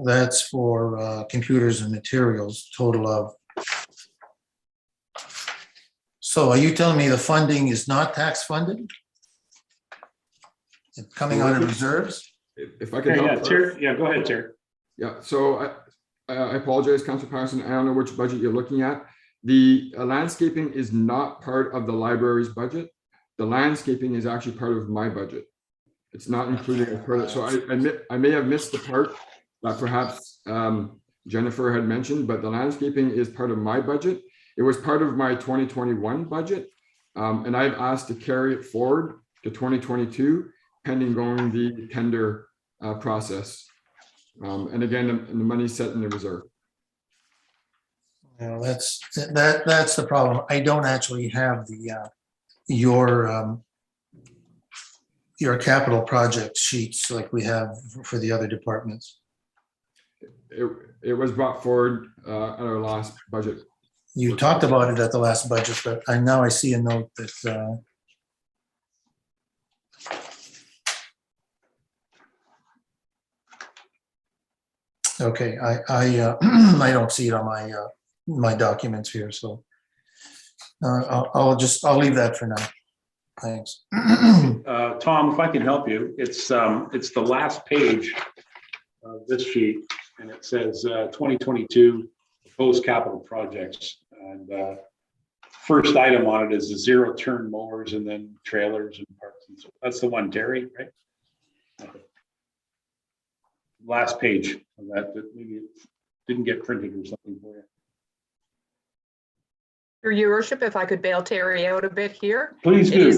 That's for computers and materials, total of. So are you telling me the funding is not tax funded? It's coming out of reserves? If I could help. Yeah, go ahead, Terry. Yeah, so I apologize, Councilor Patterson. I don't know which budget you're looking at. The landscaping is not part of the library's budget. The landscaping is actually part of my budget. It's not included as part of it. So I may have missed the part that perhaps Jennifer had mentioned, but the landscaping is part of my budget. It was part of my 2021 budget, and I've asked to carry it forward to 2022, pending going the tender process. And again, the money's set in the reserve. That's the problem. I don't actually have the your capital project sheets like we have for the other departments. It was brought forward at our last budget. You talked about it at the last budget, but now I see a note that okay, I don't see it on my documents here, so I'll leave that for now. Thanks. Tom, if I can help you, it's the last page of this sheet, and it says 2022 proposed capital projects. And first item on it is the zero turn mowers and then trailers and parts. And so that's the one, Terry, right? Okay. Last page of that maybe it didn't get printed or something for you. Your worship, if I could bail Terry out a bit here. Please do.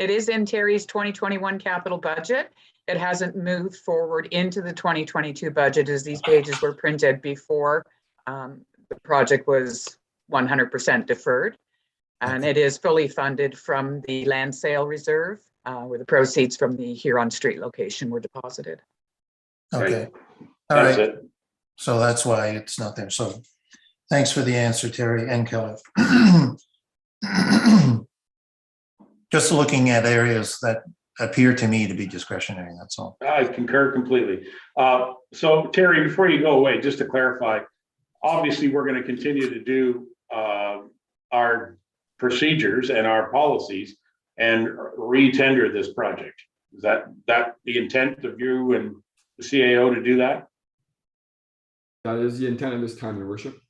It is in Terry's 2021 capital budget. It hasn't moved forward into the 2022 budget as these pages were printed before the project was 100% deferred. And it is fully funded from the land sale reserve where the proceeds from the Huron Street location were deposited. Okay. All right. So that's why it's not there. So thanks for the answer, Terry and Kelly. Just looking at areas that appear to me to be discretionary, that's all. I concur completely. So Terry, before you go away, just to clarify, obviously we're going to continue to do our procedures and our policies and re-tender this project. Is that the intent of you and the CAO to do that? That is the intent of this time, Your Worship.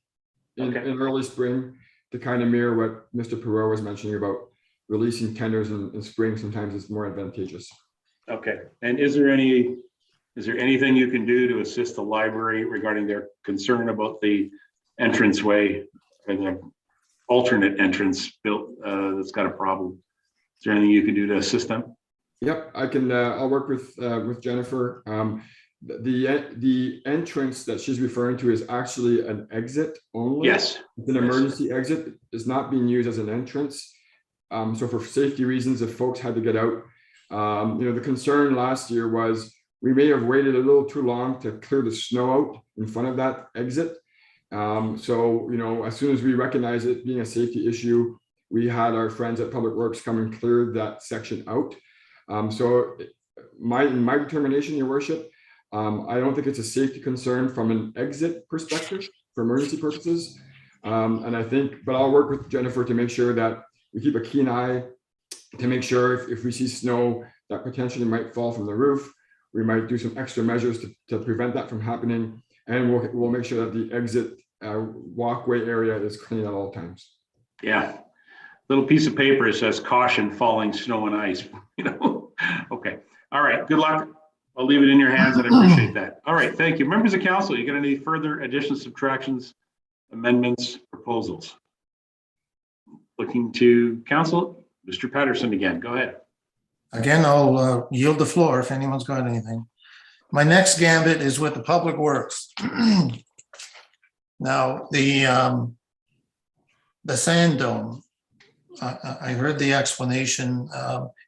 In early spring, to kind of mirror what Mr. Perot was mentioning about releasing tenders in spring, sometimes it's more advantageous. Okay. And is there anything you can do to assist the library regarding their concern about the entranceway and the alternate entrance built that's got a problem? Is there anything you can do to assist them? Yep, I can. I'll work with Jennifer. The entrance that she's referring to is actually an exit only. Yes. It's an emergency exit. It's not being used as an entrance. So for safety reasons, if folks had to get out, the concern last year was we may have waited a little too long to clear the snow out in front of that exit. So, as soon as we recognize it being a safety issue, we had our friends at Public Works come and clear that section out. So in my determination, Your Worship, I don't think it's a safety concern from an exit perspective for emergency purposes. And I think, but I'll work with Jennifer to make sure that we keep a keen eye to make sure if we see snow that potentially might fall from the roof, we might do some extra measures to prevent that from happening. And we'll make sure that the exit walkway area is clean at all times. Yeah. Little piece of paper says caution falling snow and ice, Okay. All right. Good luck. I'll leave it in your hands and I appreciate that. All right. Thank you. Members of council, you got any further additions, subtractions, amendments, proposals? Looking to council, Mr. Patterson again. Go ahead. Again, I'll yield the floor if anyone's got anything. My next gambit is with the Public Works. Now, the sand dome, I heard the explanation.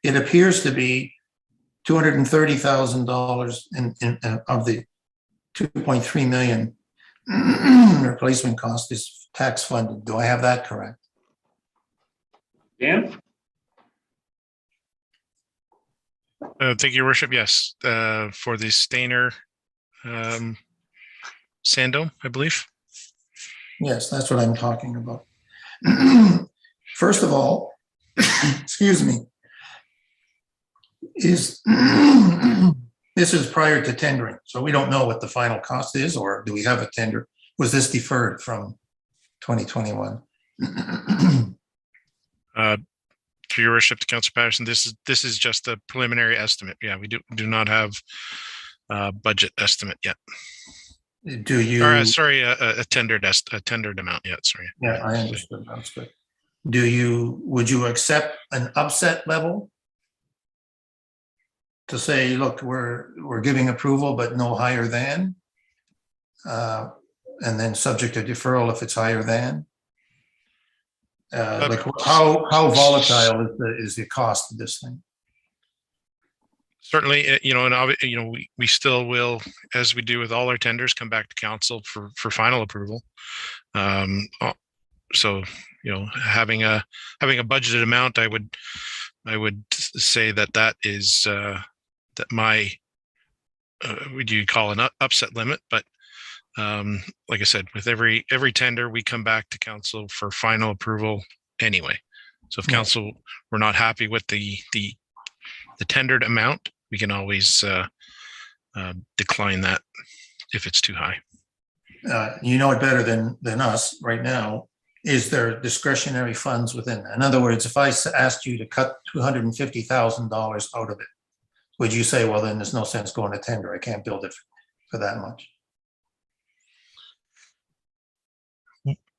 It appears to be $230,000 of the 2.3 million replacement cost is tax funded. Do I have that correct? Dan? Thank you, Your Worship. Yes, for the Stainer sand dome, I believe. Yes, that's what I'm talking about. First of all, excuse me, this is prior to tendering, so we don't know what the final cost is, or do we have a tender? Was this deferred from 2021? To Your Worship, to Councillor Patterson, this is just a preliminary estimate. Yeah, we do not have a budget estimate yet. Do you? Or, sorry, a tendered amount yet. Sorry. Yeah, I understood. That's good. Would you accept an upset level to say, look, we're giving approval, but no higher than. And then subject to deferral if it's higher than. Like how volatile is the cost of this thing? Certainly, and we still will, as we do with all our tenders, come back to council for final approval. So, having a budgeted amount, I would say that is that my would you call an upset limit, but like I said, with every tender, we come back to council for final approval anyway. So if council were not happy with the tendered amount, we can always decline that if it's too high. You know it better than us right now. Is there discretionary funds within that? In other words, if I asked you to cut $250,000 out of it, would you say, well, then there's no sense going to tender? I can't build it for that much.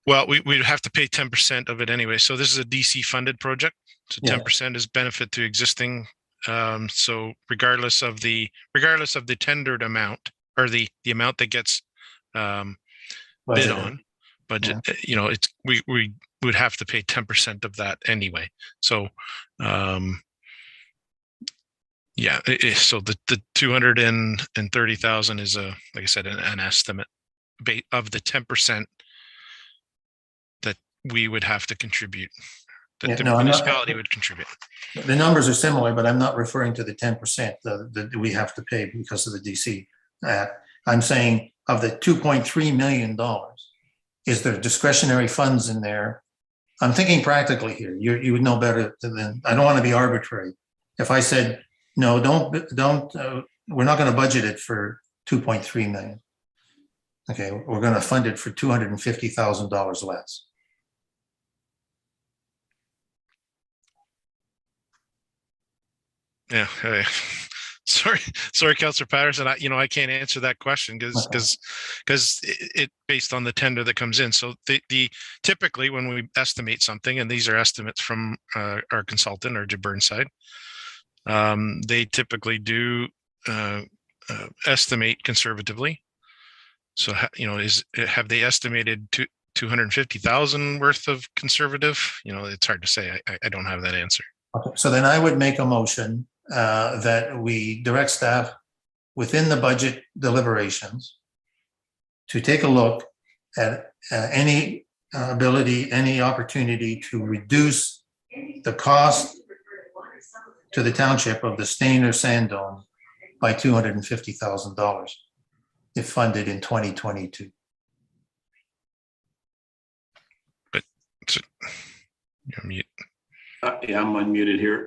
Well, we'd have to pay 10% of it anyway. So this is a DC funded project. So 10% is benefit to existing. So regardless of the tendered amount or the amount that gets bid on budget, we would have to pay 10% of that anyway. So so the 230,000 is like I said, an estimate of the 10% that we would have to contribute, that the municipality would contribute. The numbers are similar, but I'm not referring to the 10% that we have to pay because of the DC. I'm saying of the $2.3 million, is there discretionary funds in there? I'm thinking practically here. You would know better than, I don't want to be arbitrary. If I said, no, don't, we're not going to budget it for 2.3 million. Okay, we're going to fund it for $250,000 less. Yeah. Sorry, Councillor Patterson. I can't answer that question because it based on the tender that comes in. So the typically when we estimate something, and these are estimates from our consultant or Burnside, they typically do estimate conservatively. So have they estimated 250,000 worth of conservative? It's hard to say. I don't have that answer. Okay, so then I would make a motion that we direct staff within the budget deliberations to take a look at any ability, any opportunity to reduce the cost to the township of the Stainer Sand Dome by $250,000 if funded in 2022. But you're mute. Yeah, I'm unmuted here.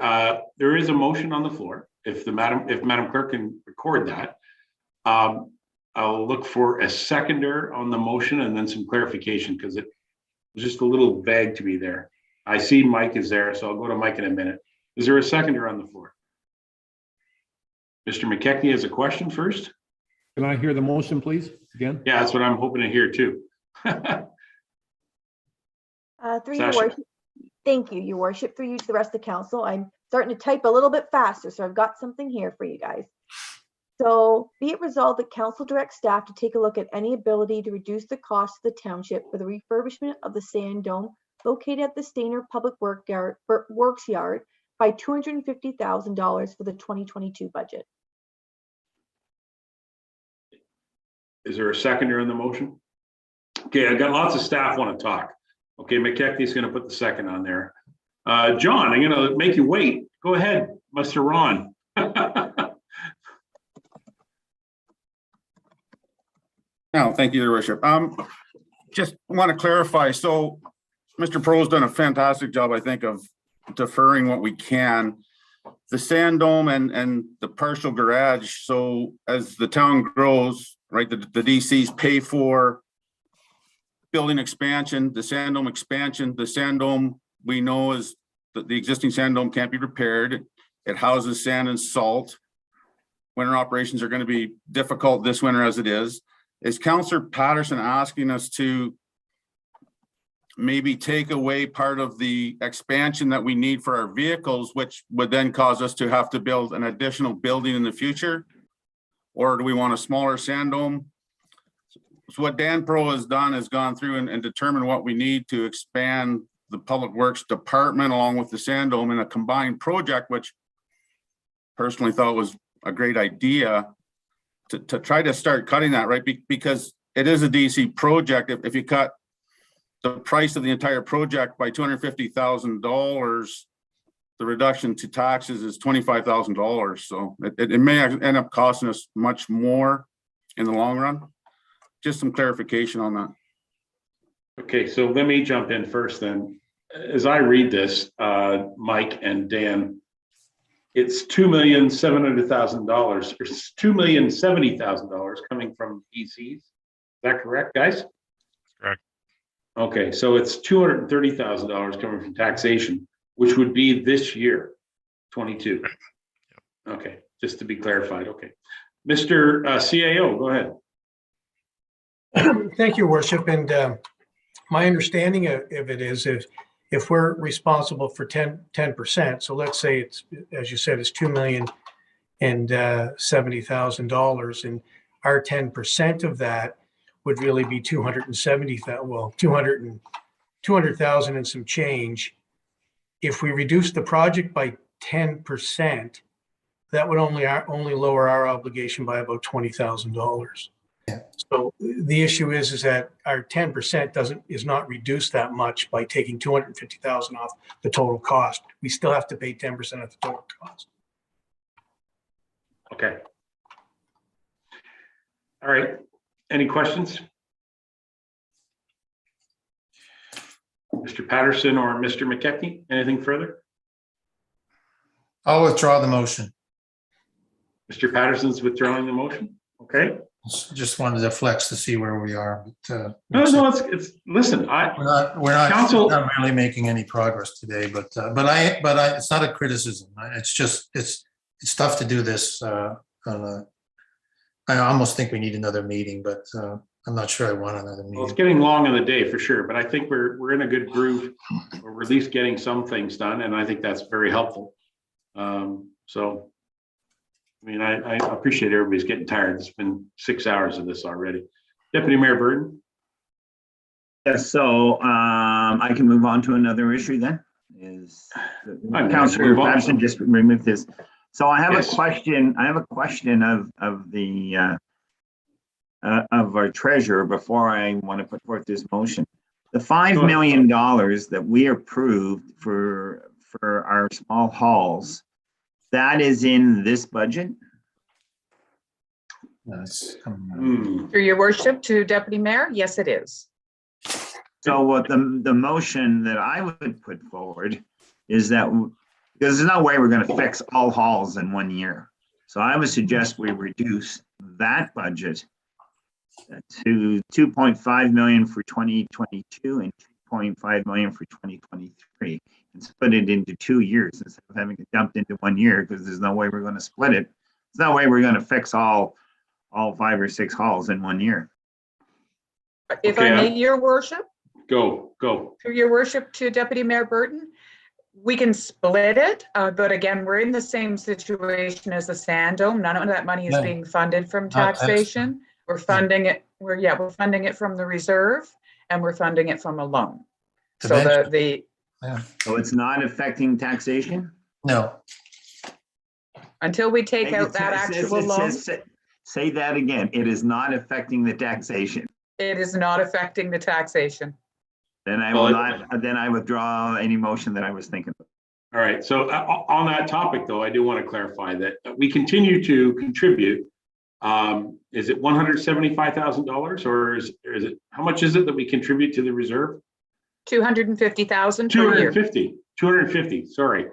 There is a motion on the floor. If Madam Clerk can record that, I'll look for a seconder on the motion and then some clarification because it was just a little vague to me there. I see Mike is there, so I'll go to Mike in a minute. Is there a seconder on the floor? Mr. McKechnie has a question first. Can I hear the motion, please, again? Yeah, that's what I'm hoping to hear too. Through your worship. Thank you, Your Worship. Through you to the rest of the council. I'm starting to type a little bit faster, so I've got something here for you guys. So be it resolved that council directs staff to take a look at any ability to reduce the cost of the township for the refurbishment of the sand dome located at the Stainer Public Works Yard by $250,000 for the 2022 budget. Is there a seconder on the motion? Okay, I've got lots of staff want to talk. Okay, McKechnie's going to put the second on there. John, I'm going to make you wait. Go ahead, Mr. Ron. No, thank you, Your Worship. Just want to clarify. So Mr. Pro's done a fantastic job, I think, of deferring what we can. The sand dome and the partial garage. So as the town grows, right, the DCs pay for building expansion, the sand dome expansion. The sand dome we know is that the existing sand dome can't be repaired. It houses sand and salt. Winter operations are going to be difficult this winter as it is. Is Councillor Patterson asking us to maybe take away part of the expansion that we need for our vehicles, which would then cause us to have to build an additional building in the future? Or do we want a smaller sand dome? So what Dan Pro has done is gone through and determined what we need to expand the Public Works Department along with the sand dome in a combined project, which personally thought was a great idea to try to start cutting that, right? Because it is a DC project. If you cut the price of the entire project by $250,000, the reduction to taxes is $25,000. So it may end up costing us much more in the long run. Just some clarification on that. Okay, so let me jump in first then. As I read this, Mike and Dan, it's $2,700,000 or $2,070,000 coming from ECs. Is that correct, guys? Correct. Okay, so it's $230,000 coming from taxation, which would be this year, 22. Okay, just to be clarified. Okay, Mr. CAO, go ahead. Thank you, Worship. And my understanding of it is if we're responsible for 10%, so let's say it's, as you said, it's $2,070,000, and our 10% of that would really be 270,000, well, 200,000 and some change. If we reduce the project by 10%, that would only lower our obligation by about $20,000. Yeah. So the issue is that our 10% is not reduced that much by taking 250,000 off the total cost. We still have to pay 10% of the total cost. Okay. All right. Any questions? Mr. Patterson or Mr. McKechnie, anything further? I'll withdraw the motion. Mr. Patterson's withdrawing the motion. Okay. Just wanted to flex to see where we are. But, No, it's listen, we're not council, not really making any progress today, but it's not a criticism. It's just, it's tough to do this. I almost think we need another meeting, but I'm not sure I want another meeting. well, it's getting long in the day for sure, but I think we're in a good groove. We're at least getting some things done, and I think that's very helpful. So, I mean, I appreciate everybody's getting tired. It's been 6 hours of this already. Deputy Mayor Burton. Yes, so I can move on to another issue then. Councillor Patterson just removed this. So I have a question. I have a question of our treasurer before I want to put forth this motion. The $5 million that we approved for our small halls, that is in this budget? Yes. Through your worship to Deputy Mayor, yes, it is. So what the motion that I would put forward is that, because there's no way we're going to fix all halls in 1 year. So I would suggest we reduce that budget to 2.5 million for 2022 and 2.5 million for 2023, and split it into 2 years instead of having it dumped into 1 year, because there's no way we're going to split it. There's no way we're going to fix all 5 or 6 halls in 1 year. If I may, your worship. Go. Through your worship to Deputy Mayor Burton, we can split it, but again, we're in the same situation as the Sand Dome. None of that money is being funded from taxation. We're funding it. We're funding it from the reserve, and we're funding it from a loan. So So it's not affecting taxation? No. Until we take out that actual loan. Say that again. It is not affecting the taxation. It is not affecting the taxation. Then I will not. Then I withdraw any motion that I was thinking of. All right. So on that topic, though, I do want to clarify that we continue to contribute. Is it $175,000, or is it, how much is it that we contribute to the reserve? 250,000 per year. 250. Sorry.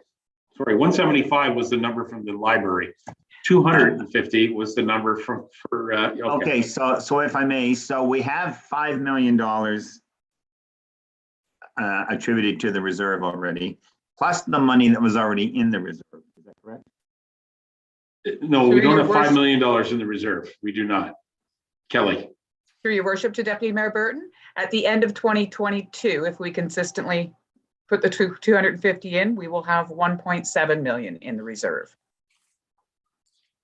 175 was the number from the library. 250 was the number for. Okay. So if I may, so we have $5 million attributed to the reserve already, plus the money that was already in the reserve. Is that correct? No, we don't have $5 million in the reserve. We do not. Kelly. Through your worship to Deputy Mayor Burton, at the end of 2022, if we consistently put the 250 in, we will have 1.7 million in the reserve.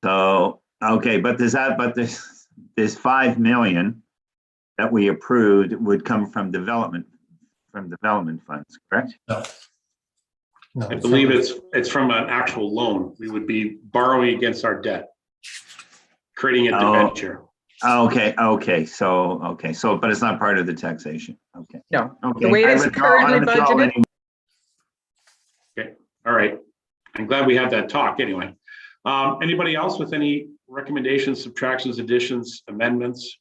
So, okay, but this 5 million that we approved would come from development funds, correct? No. No, I believe it's from an actual loan. We would be borrowing against our debt, creating a debenture. Okay, but it's not part of the taxation. Okay. No, Okay. the way it I is withdraw- I currently withdraw budgeted. any- Okay, all right. I'm glad we had that talk anyway. Anybody else with any recommendations, subtractions, additions, amendments,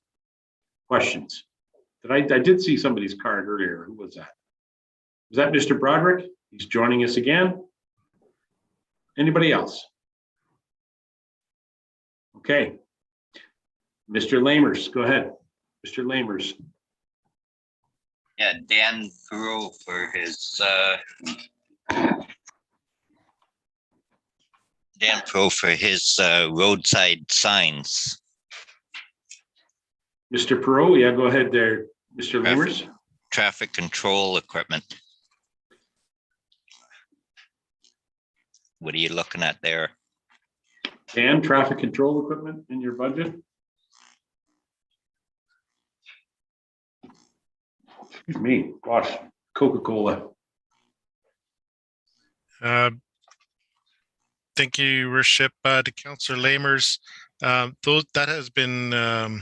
questions? I did see somebody's card earlier. Who was that? Was that Mr. Broderick? He's joining us again. Anybody else? Okay. Mr. Lamers, go ahead. Mr. Lamers. Yeah, Dan Perot for his roadside signs. Mr. Perot, yeah, go ahead there. Mr. Lamers. Traffic control equipment. What are you looking at there? And traffic control equipment in your budget? Excuse me, gosh, Coca-Cola. Thank you, Worship, to Councillor Lamers. That has been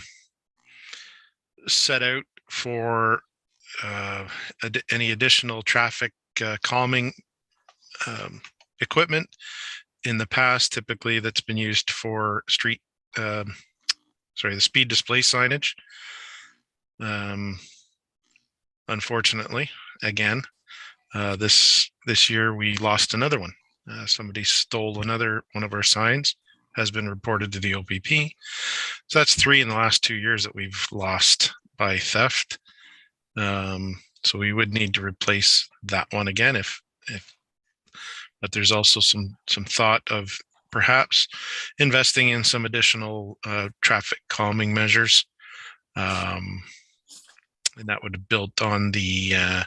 set out for any additional traffic calming equipment. In the past, typically that's been used for the speed display signage. Unfortunately, again, this year we lost another one. Somebody stole one of our signs, has been reported to the OPP. So that's 3 in the last 2 years that we've lost by theft. So we would need to replace that one again but there's also some thought of perhaps investing in some additional traffic calming measures. And that would have built on the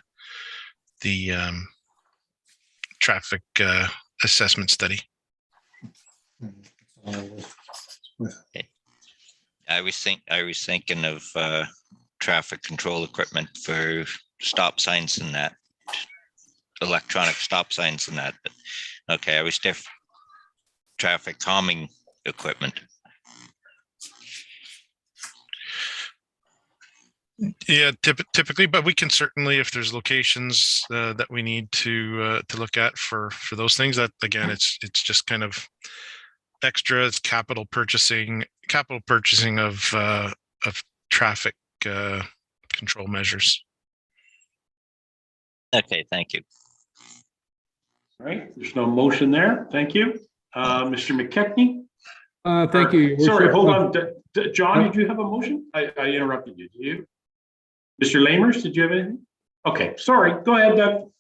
traffic assessment study. I was thinking of traffic control equipment for stop signs and that, electronic stop signs and that. But okay, I was different. Traffic calming equipment. Yeah, typically, but we can certainly, if there's locations that we need to look at for those things, that again, it's just kind of extra. It's capital purchasing of traffic control measures. Okay, thank you. All right, there's no motion there. Thank you. Mr. McKechnie? Thank you, Your Sorry, Worship. hold on. John, did you have a motion? I interrupted you. Did you? Mr. Lamers, did you have anything? Okay, sorry. Go ahead, Doug.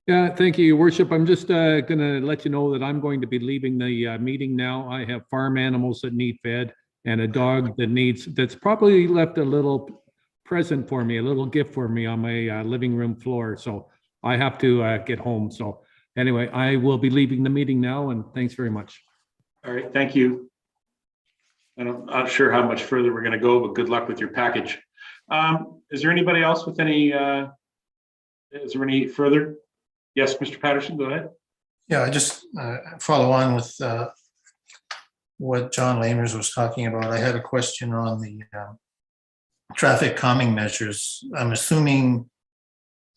Yeah, thank you, Your Worship. I'm just going to let you know that I'm going to be leaving the meeting now. I have farm animals that need fed and a dog that's probably left a little present for me, a little gift for me on my living room floor. So I have to get home. So anyway, I will be leaving the meeting now, and thanks very much. All right, thank you. I'm not sure how much further we're going to go, but good luck with your package. Is there anybody else with any, is there any further? Yes, Mr. Patterson, go ahead. Yeah, I just follow on with what John Lamers was talking about. I had a question on the traffic calming measures. I'm assuming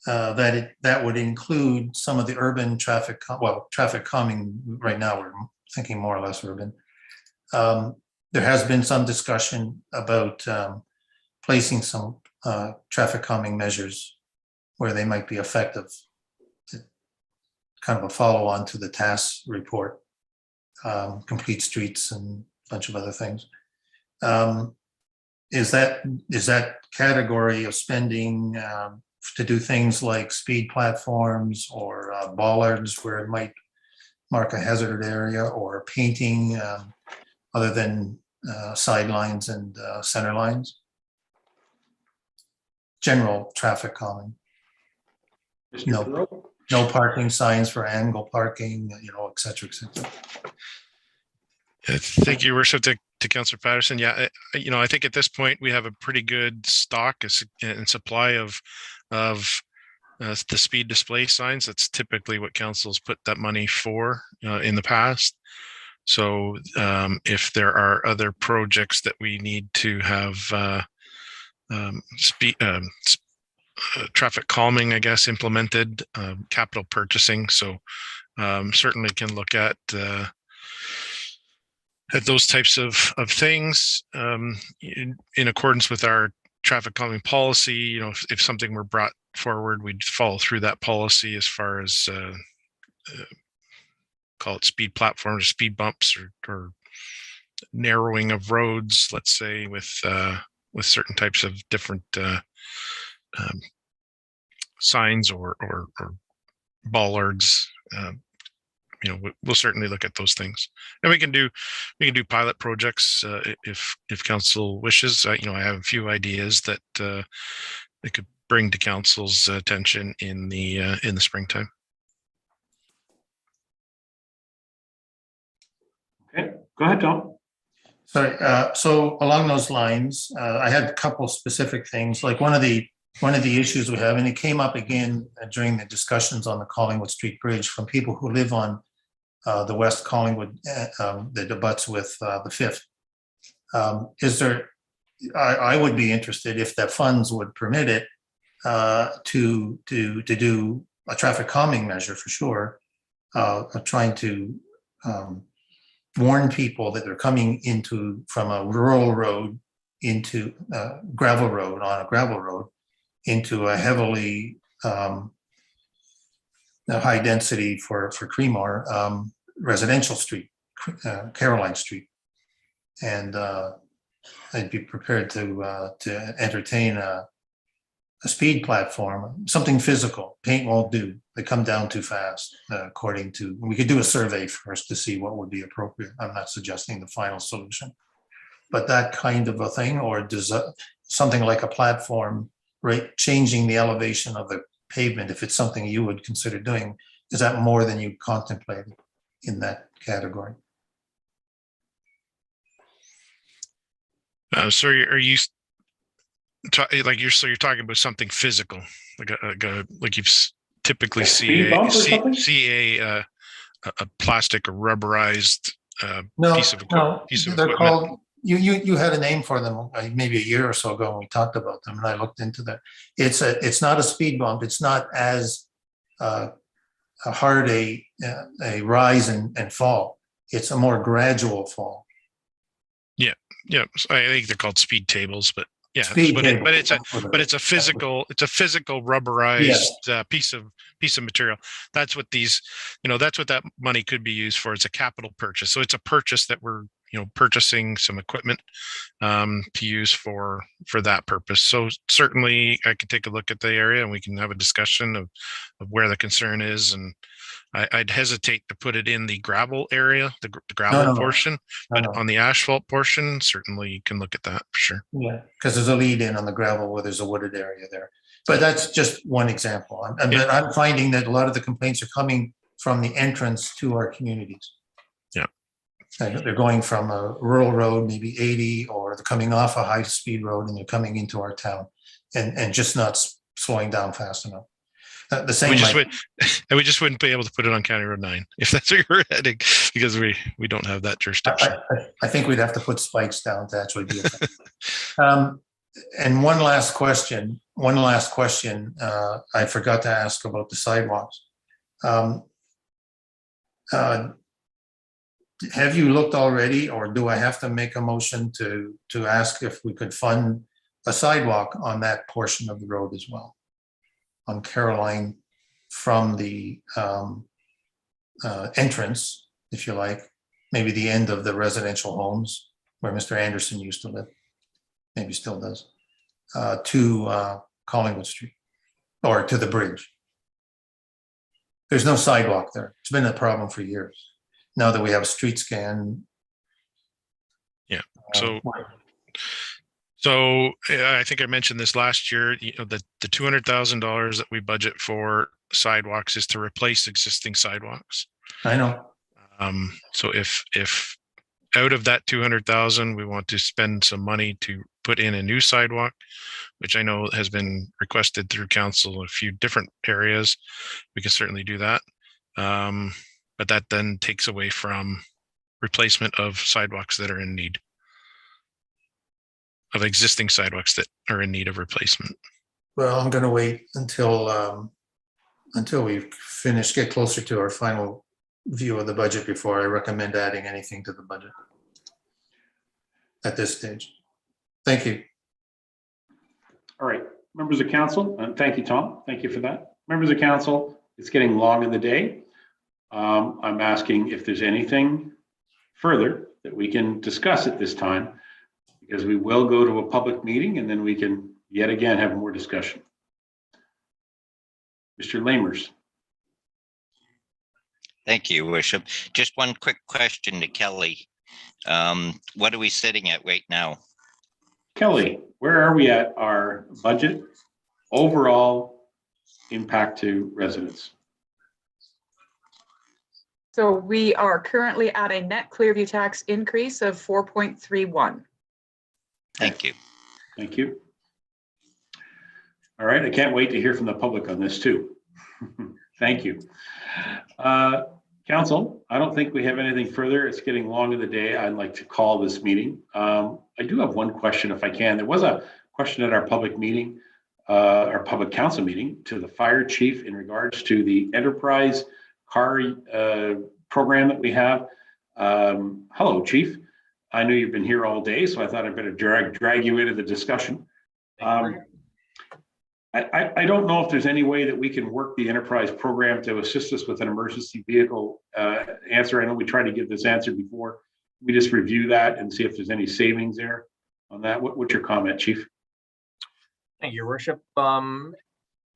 that would include some of the urban traffic calming. Right now, we're thinking more or less urban. There has been some discussion about placing some traffic calming measures where they might be effective. Kind of a follow on to the task report, complete streets and a bunch of other things. Is that category of spending to do things like speed platforms or bollards where it might mark a hazard area, or painting other than sidelines and center lines? general traffic calming. Mr. No. Perot? No parking signs for angle parking, et cetera, et cetera. Thank you, Your Worship, to Councillor Patterson. Yeah, I think at this point we have a pretty good stock and supply of the speed display signs. That's typically what council's put that money for in the past. So if there are other projects that we need to have traffic calming, I guess, implemented, capital purchasing. So certainly can look at those types of things in accordance with our traffic calming policy. If something were brought forward, we'd follow through that policy as far as call it speed platforms or speed bumps or narrowing of roads, let's say, with certain types of different signs or bollards. We'll certainly look at those things, and we can do pilot projects if council wishes. I have a few ideas that they could bring to council's attention in the springtime. Okay, go ahead, Tom. Sorry. So along those lines, I had a couple specific things. Like one of the issues we have, and it came up again during the discussions on the Collingwood Street Bridge from people who live on the West Collingwood that abuts with the Fifth. I would be interested, if the funds would permit it, to do a traffic calming measure for sure, trying to warn people that they're coming from a rural road into gravel road, on a gravel road, into a heavily high density for Creemore residential street, Caroline Street. And I'd be prepared to entertain a speed platform, something physical. Paint won't do. They come down too fast, we could do a survey first to see what would be appropriate. I'm not suggesting the final solution, but that kind of a thing, or does something like a platform, right, changing the elevation of the pavement, if it's something you would consider doing, is that more than you contemplated in that category? So are you you're talking about something physical, like you've typically see a plastic or rubberized piece of equipment? They're called. You had a name for them maybe a year or so ago when we talked about them, and I looked into that. It's not a speed bump. It's not as hard a rise and fall. It's a more gradual fall. Yeah. I think they're called speed tables, but yeah, it's a physical rubberized piece of material. That's what that's what that money could be used for. It's a capital purchase. So it's a purchase that we're purchasing some equipment to use for that purpose. So certainly I could take a look at the area and we can have a discussion of where the concern is. And I'd hesitate to put it in the gravel area, the gravel portion, but on the asphalt portion, certainly you can look at that for sure. Yeah, because there's a lead in on the gravel where there's a wooded area there. But that's just one example. But I'm finding that a lot of the complaints are coming from the entrance to our communities. Yeah. They're going from a rural road, maybe 80, or they're coming off a high-speed road and they're coming into our town and just not slowing down fast enough. The same. We just wouldn't be able to put it on County Road 9 if that's where you're heading, because we don't have that jurisdiction. I think we'd have to put spikes down to actually do it. And one last question. I forgot to ask about the sidewalks. Have you looked already, or do I have to make a motion to ask if we could fund a sidewalk on that portion of the road as well? On Caroline, from the entrance, if you like, maybe the end of the residential homes where Mr. Anderson used to live, maybe still does, to Collingwood Street or to the bridge. There's no sidewalk there. It's been a problem for years. Now that we have a street scan. Yeah. So I think I mentioned this last year, the $200,000 that we budget for sidewalks is to replace existing sidewalks. I know. So if out of that 200,000, we want to spend some money to put in a new sidewalk, which I know has been requested through council in a few different areas, we can certainly do that. But that then takes away from replacement of sidewalks that are in need, of existing sidewalks that are in need of replacement. Well, I'm going to wait until we finish, get closer to our final view of the budget before I recommend adding anything to the budget at this stage. Thank you. All right, members of council, and thank you, Tom. Thank you for that. Members of council, it's getting long in the day. I'm asking if there's anything further that we can discuss at this time, because we will go to a public meeting and then we can yet again have more discussion. Mr. Lamers. Thank you, Worship. Just one quick question to Kelly. What are we sitting at right now? Kelly, where are we at our budget overall impact to residents? So we are currently at a net Clearview tax increase of 4.31. Thank you. Thank you. All right, I can't wait to hear from the public on this too. Thank you. Council, I don't think we have anything further. It's getting long in the day. I'd like to call this meeting. I do have one question if I can. There was a question at our public meeting, our public council meeting, to the fire chief in regards to the enterprise car program that we have. Hello, chief. I know you've been here all day, so I thought I'd better drag you into the discussion. I don't know if there's any way that we can work the enterprise program to assist us with an emergency vehicle answer. I know we tried to give this answer before. We just review that and see if there's any savings there on that. What's your comment, chief? Thank you, Your Worship.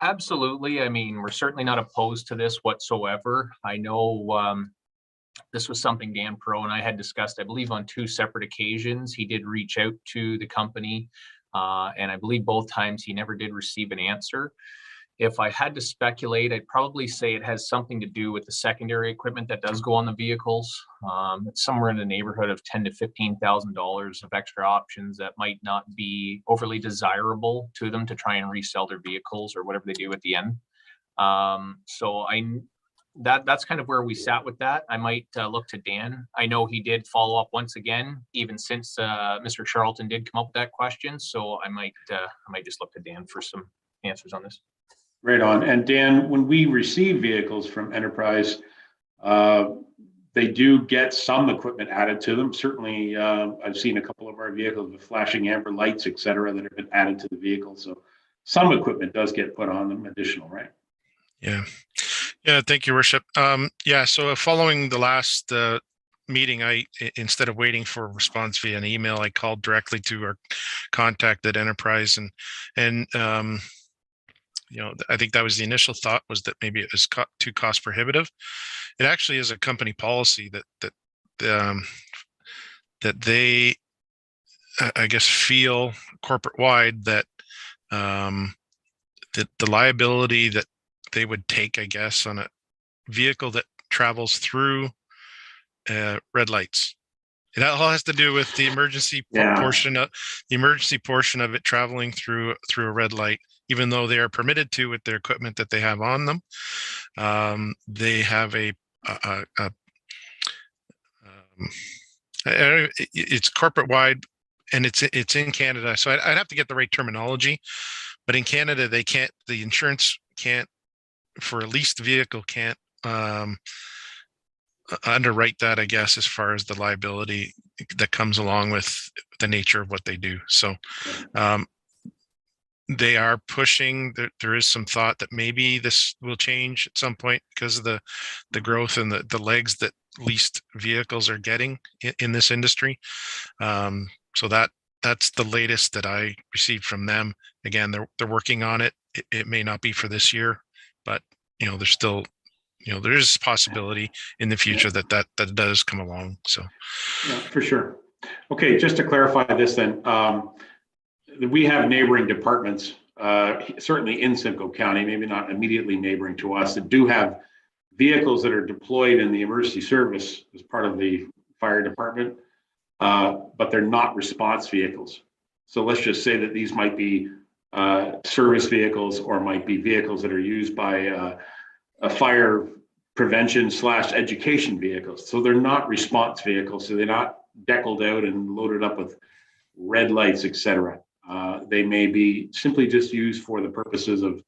Absolutely. I mean, we're certainly not opposed to this whatsoever. I know this was something Dan Pro and I had discussed, I believe, on 2 separate occasions. He did reach out to the company, and I believe both times he never did receive an answer. If I had to speculate, I'd probably say it has something to do with the secondary equipment that does go on the vehicles. It's somewhere in the neighborhood of $10,000 to $15,000 of extra options that might not be overly desirable to them to try and resell their vehicles or whatever they do at the end. So that's kind of where we sat with that. I might look to Dan. I know he did follow up once again, even since Mr. Charlton did come up with that question. So I might just look to Dan for some answers on this. Right on. And Dan, when we receive vehicles from Enterprise, they do get some equipment added to them. Certainly, I've seen a couple of our vehicles with flashing amber lights, et cetera, that have been added to the vehicle. So some equipment does get put on them additional, right? Yeah. Yeah. Thank you, Worship. Yeah. So following the last meeting, instead of waiting for a response via an email, I called directly to our contact at Enterprise, and I think that was the initial thought, was that maybe it was too cost prohibitive. It actually is a company policy that they, I guess, feel corporate wide that that the liability that they would take, I guess, on a vehicle that travels through red lights. It all has to do with the emergency portion of it traveling through a red light. Even though they are permitted to with their equipment that they have on them, they have it's corporate wide, and it's in Canada. So I'd have to get the right terminology, but in Canada the insurance can't, for a leased vehicle, can't underwrite that, I guess, as far as the liability that comes along with the nature of what they do. So they are pushing. There is some thought that maybe this will change at some point because of the growth and the legs that leased vehicles are getting in this industry. So that's the latest that I received from them. Again, they're working on it. It may not be for this year, but there's still there is possibility in the future that does come along. So yeah, for sure. Okay, just to clarify this then. we have neighboring departments, certainly in Simcoe County, maybe not immediately neighboring to us, that do have vehicles that are deployed in the emergency service as part of the fire department, but they're not response vehicles. So let's just say that these might be service vehicles or might be vehicles that are used by a fire prevention / education vehicles. So they're not response vehicles. So they're not deckled out and loaded up with red lights, etc. They may be simply just used for the purposes of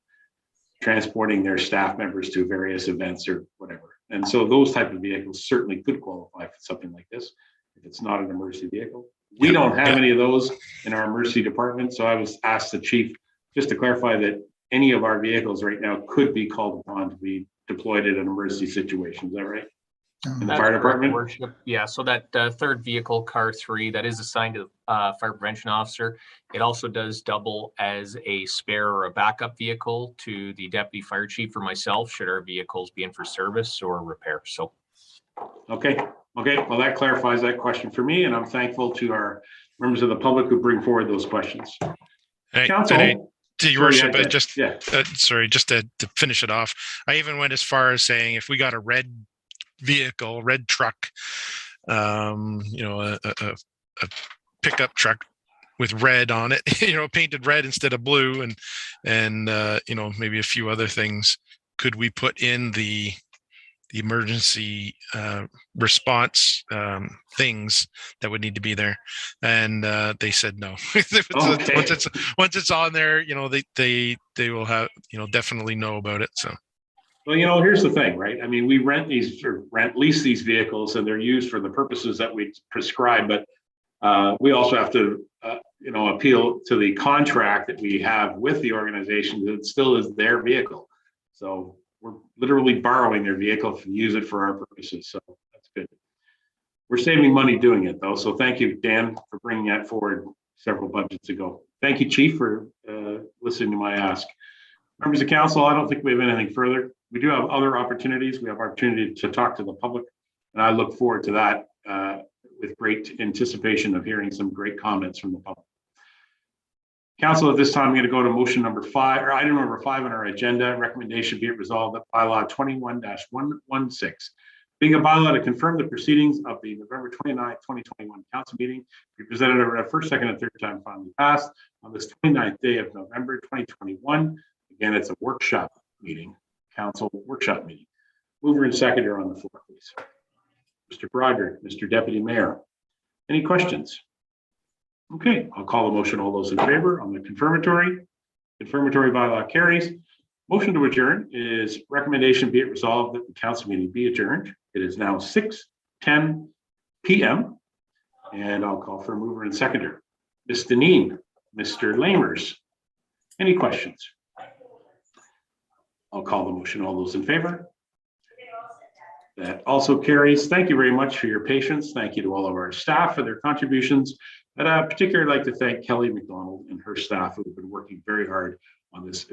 transporting their staff members to various events or whatever. And so those type of vehicles certainly could qualify for something like this if it's not an emergency vehicle. We don't have any of those in our emergency department. So I was asked the chief just to clarify that any of our vehicles right now could be called upon to be deployed in an emergency situation. Is that right? In the That's fire correct, department? Worship. Yeah, so that third vehicle, car 3, that is assigned to fire prevention officer. It also does double as a spare or a backup vehicle to the deputy fire chief or myself, should our vehicles be in for service or repair. So. Okay. Well, that clarifies that question for me, and I'm thankful to our members of the public who bring forward those questions. Council. To your worship, sorry, just to finish it off, I even went as far as saying if we got a red vehicle, red truck, a pickup truck with red on it, painted red instead of blue, and maybe a few other things, could we put in the emergency response things that would need to be there? And they said no. Once it's on there, they will have, definitely know about it. So. Well, here's the thing, right? I mean, we lease these vehicles and they're used for the purposes that we prescribe, but we also have to, appeal to the contract that we have with the organization that still is their vehicle. So we're literally borrowing their vehicle to use it for our purposes. So that's good. We're saving money doing it though. So thank you, Dan, for bringing that forward several budgets ago. Thank you, Chief, for listening to my ask. Members of council, I don't think we have anything further. We do have other opportunities. We have opportunity to talk to the public, and I look forward to that with great anticipation of hearing some great comments from the public. Council, at this time, I'm going to go to motion number 5, or item number 5 on our agenda. Recommendation be it resolved that bylaw 21-116, being a bylaw to confirm the proceedings of the November 29, 2021 council meeting, be presented over a first, second, and third time finally passed on this 29th day of November 2021. Again, it's a workshop meeting, council workshop meeting. Mover and seconder on the floor, please. Mr. Broderick, Mr. Deputy Mayor. Any questions? Okay, I'll call the motion. All those in favor on the confirmatory bylaw carries. Motion to adjourn is recommendation be it resolved that the council meeting be adjourned. It is now 6:10 p.m. and I'll call for a mover and seconder. Ms. Deneen, Mr. Lamers. Any questions? I'll call the motion. All those in favor? That also carries. Thank you very much for your patience. Thank you to all of our staff for their contributions. And I particularly like to thank Kelly McDonald and her staff who have been working very hard on this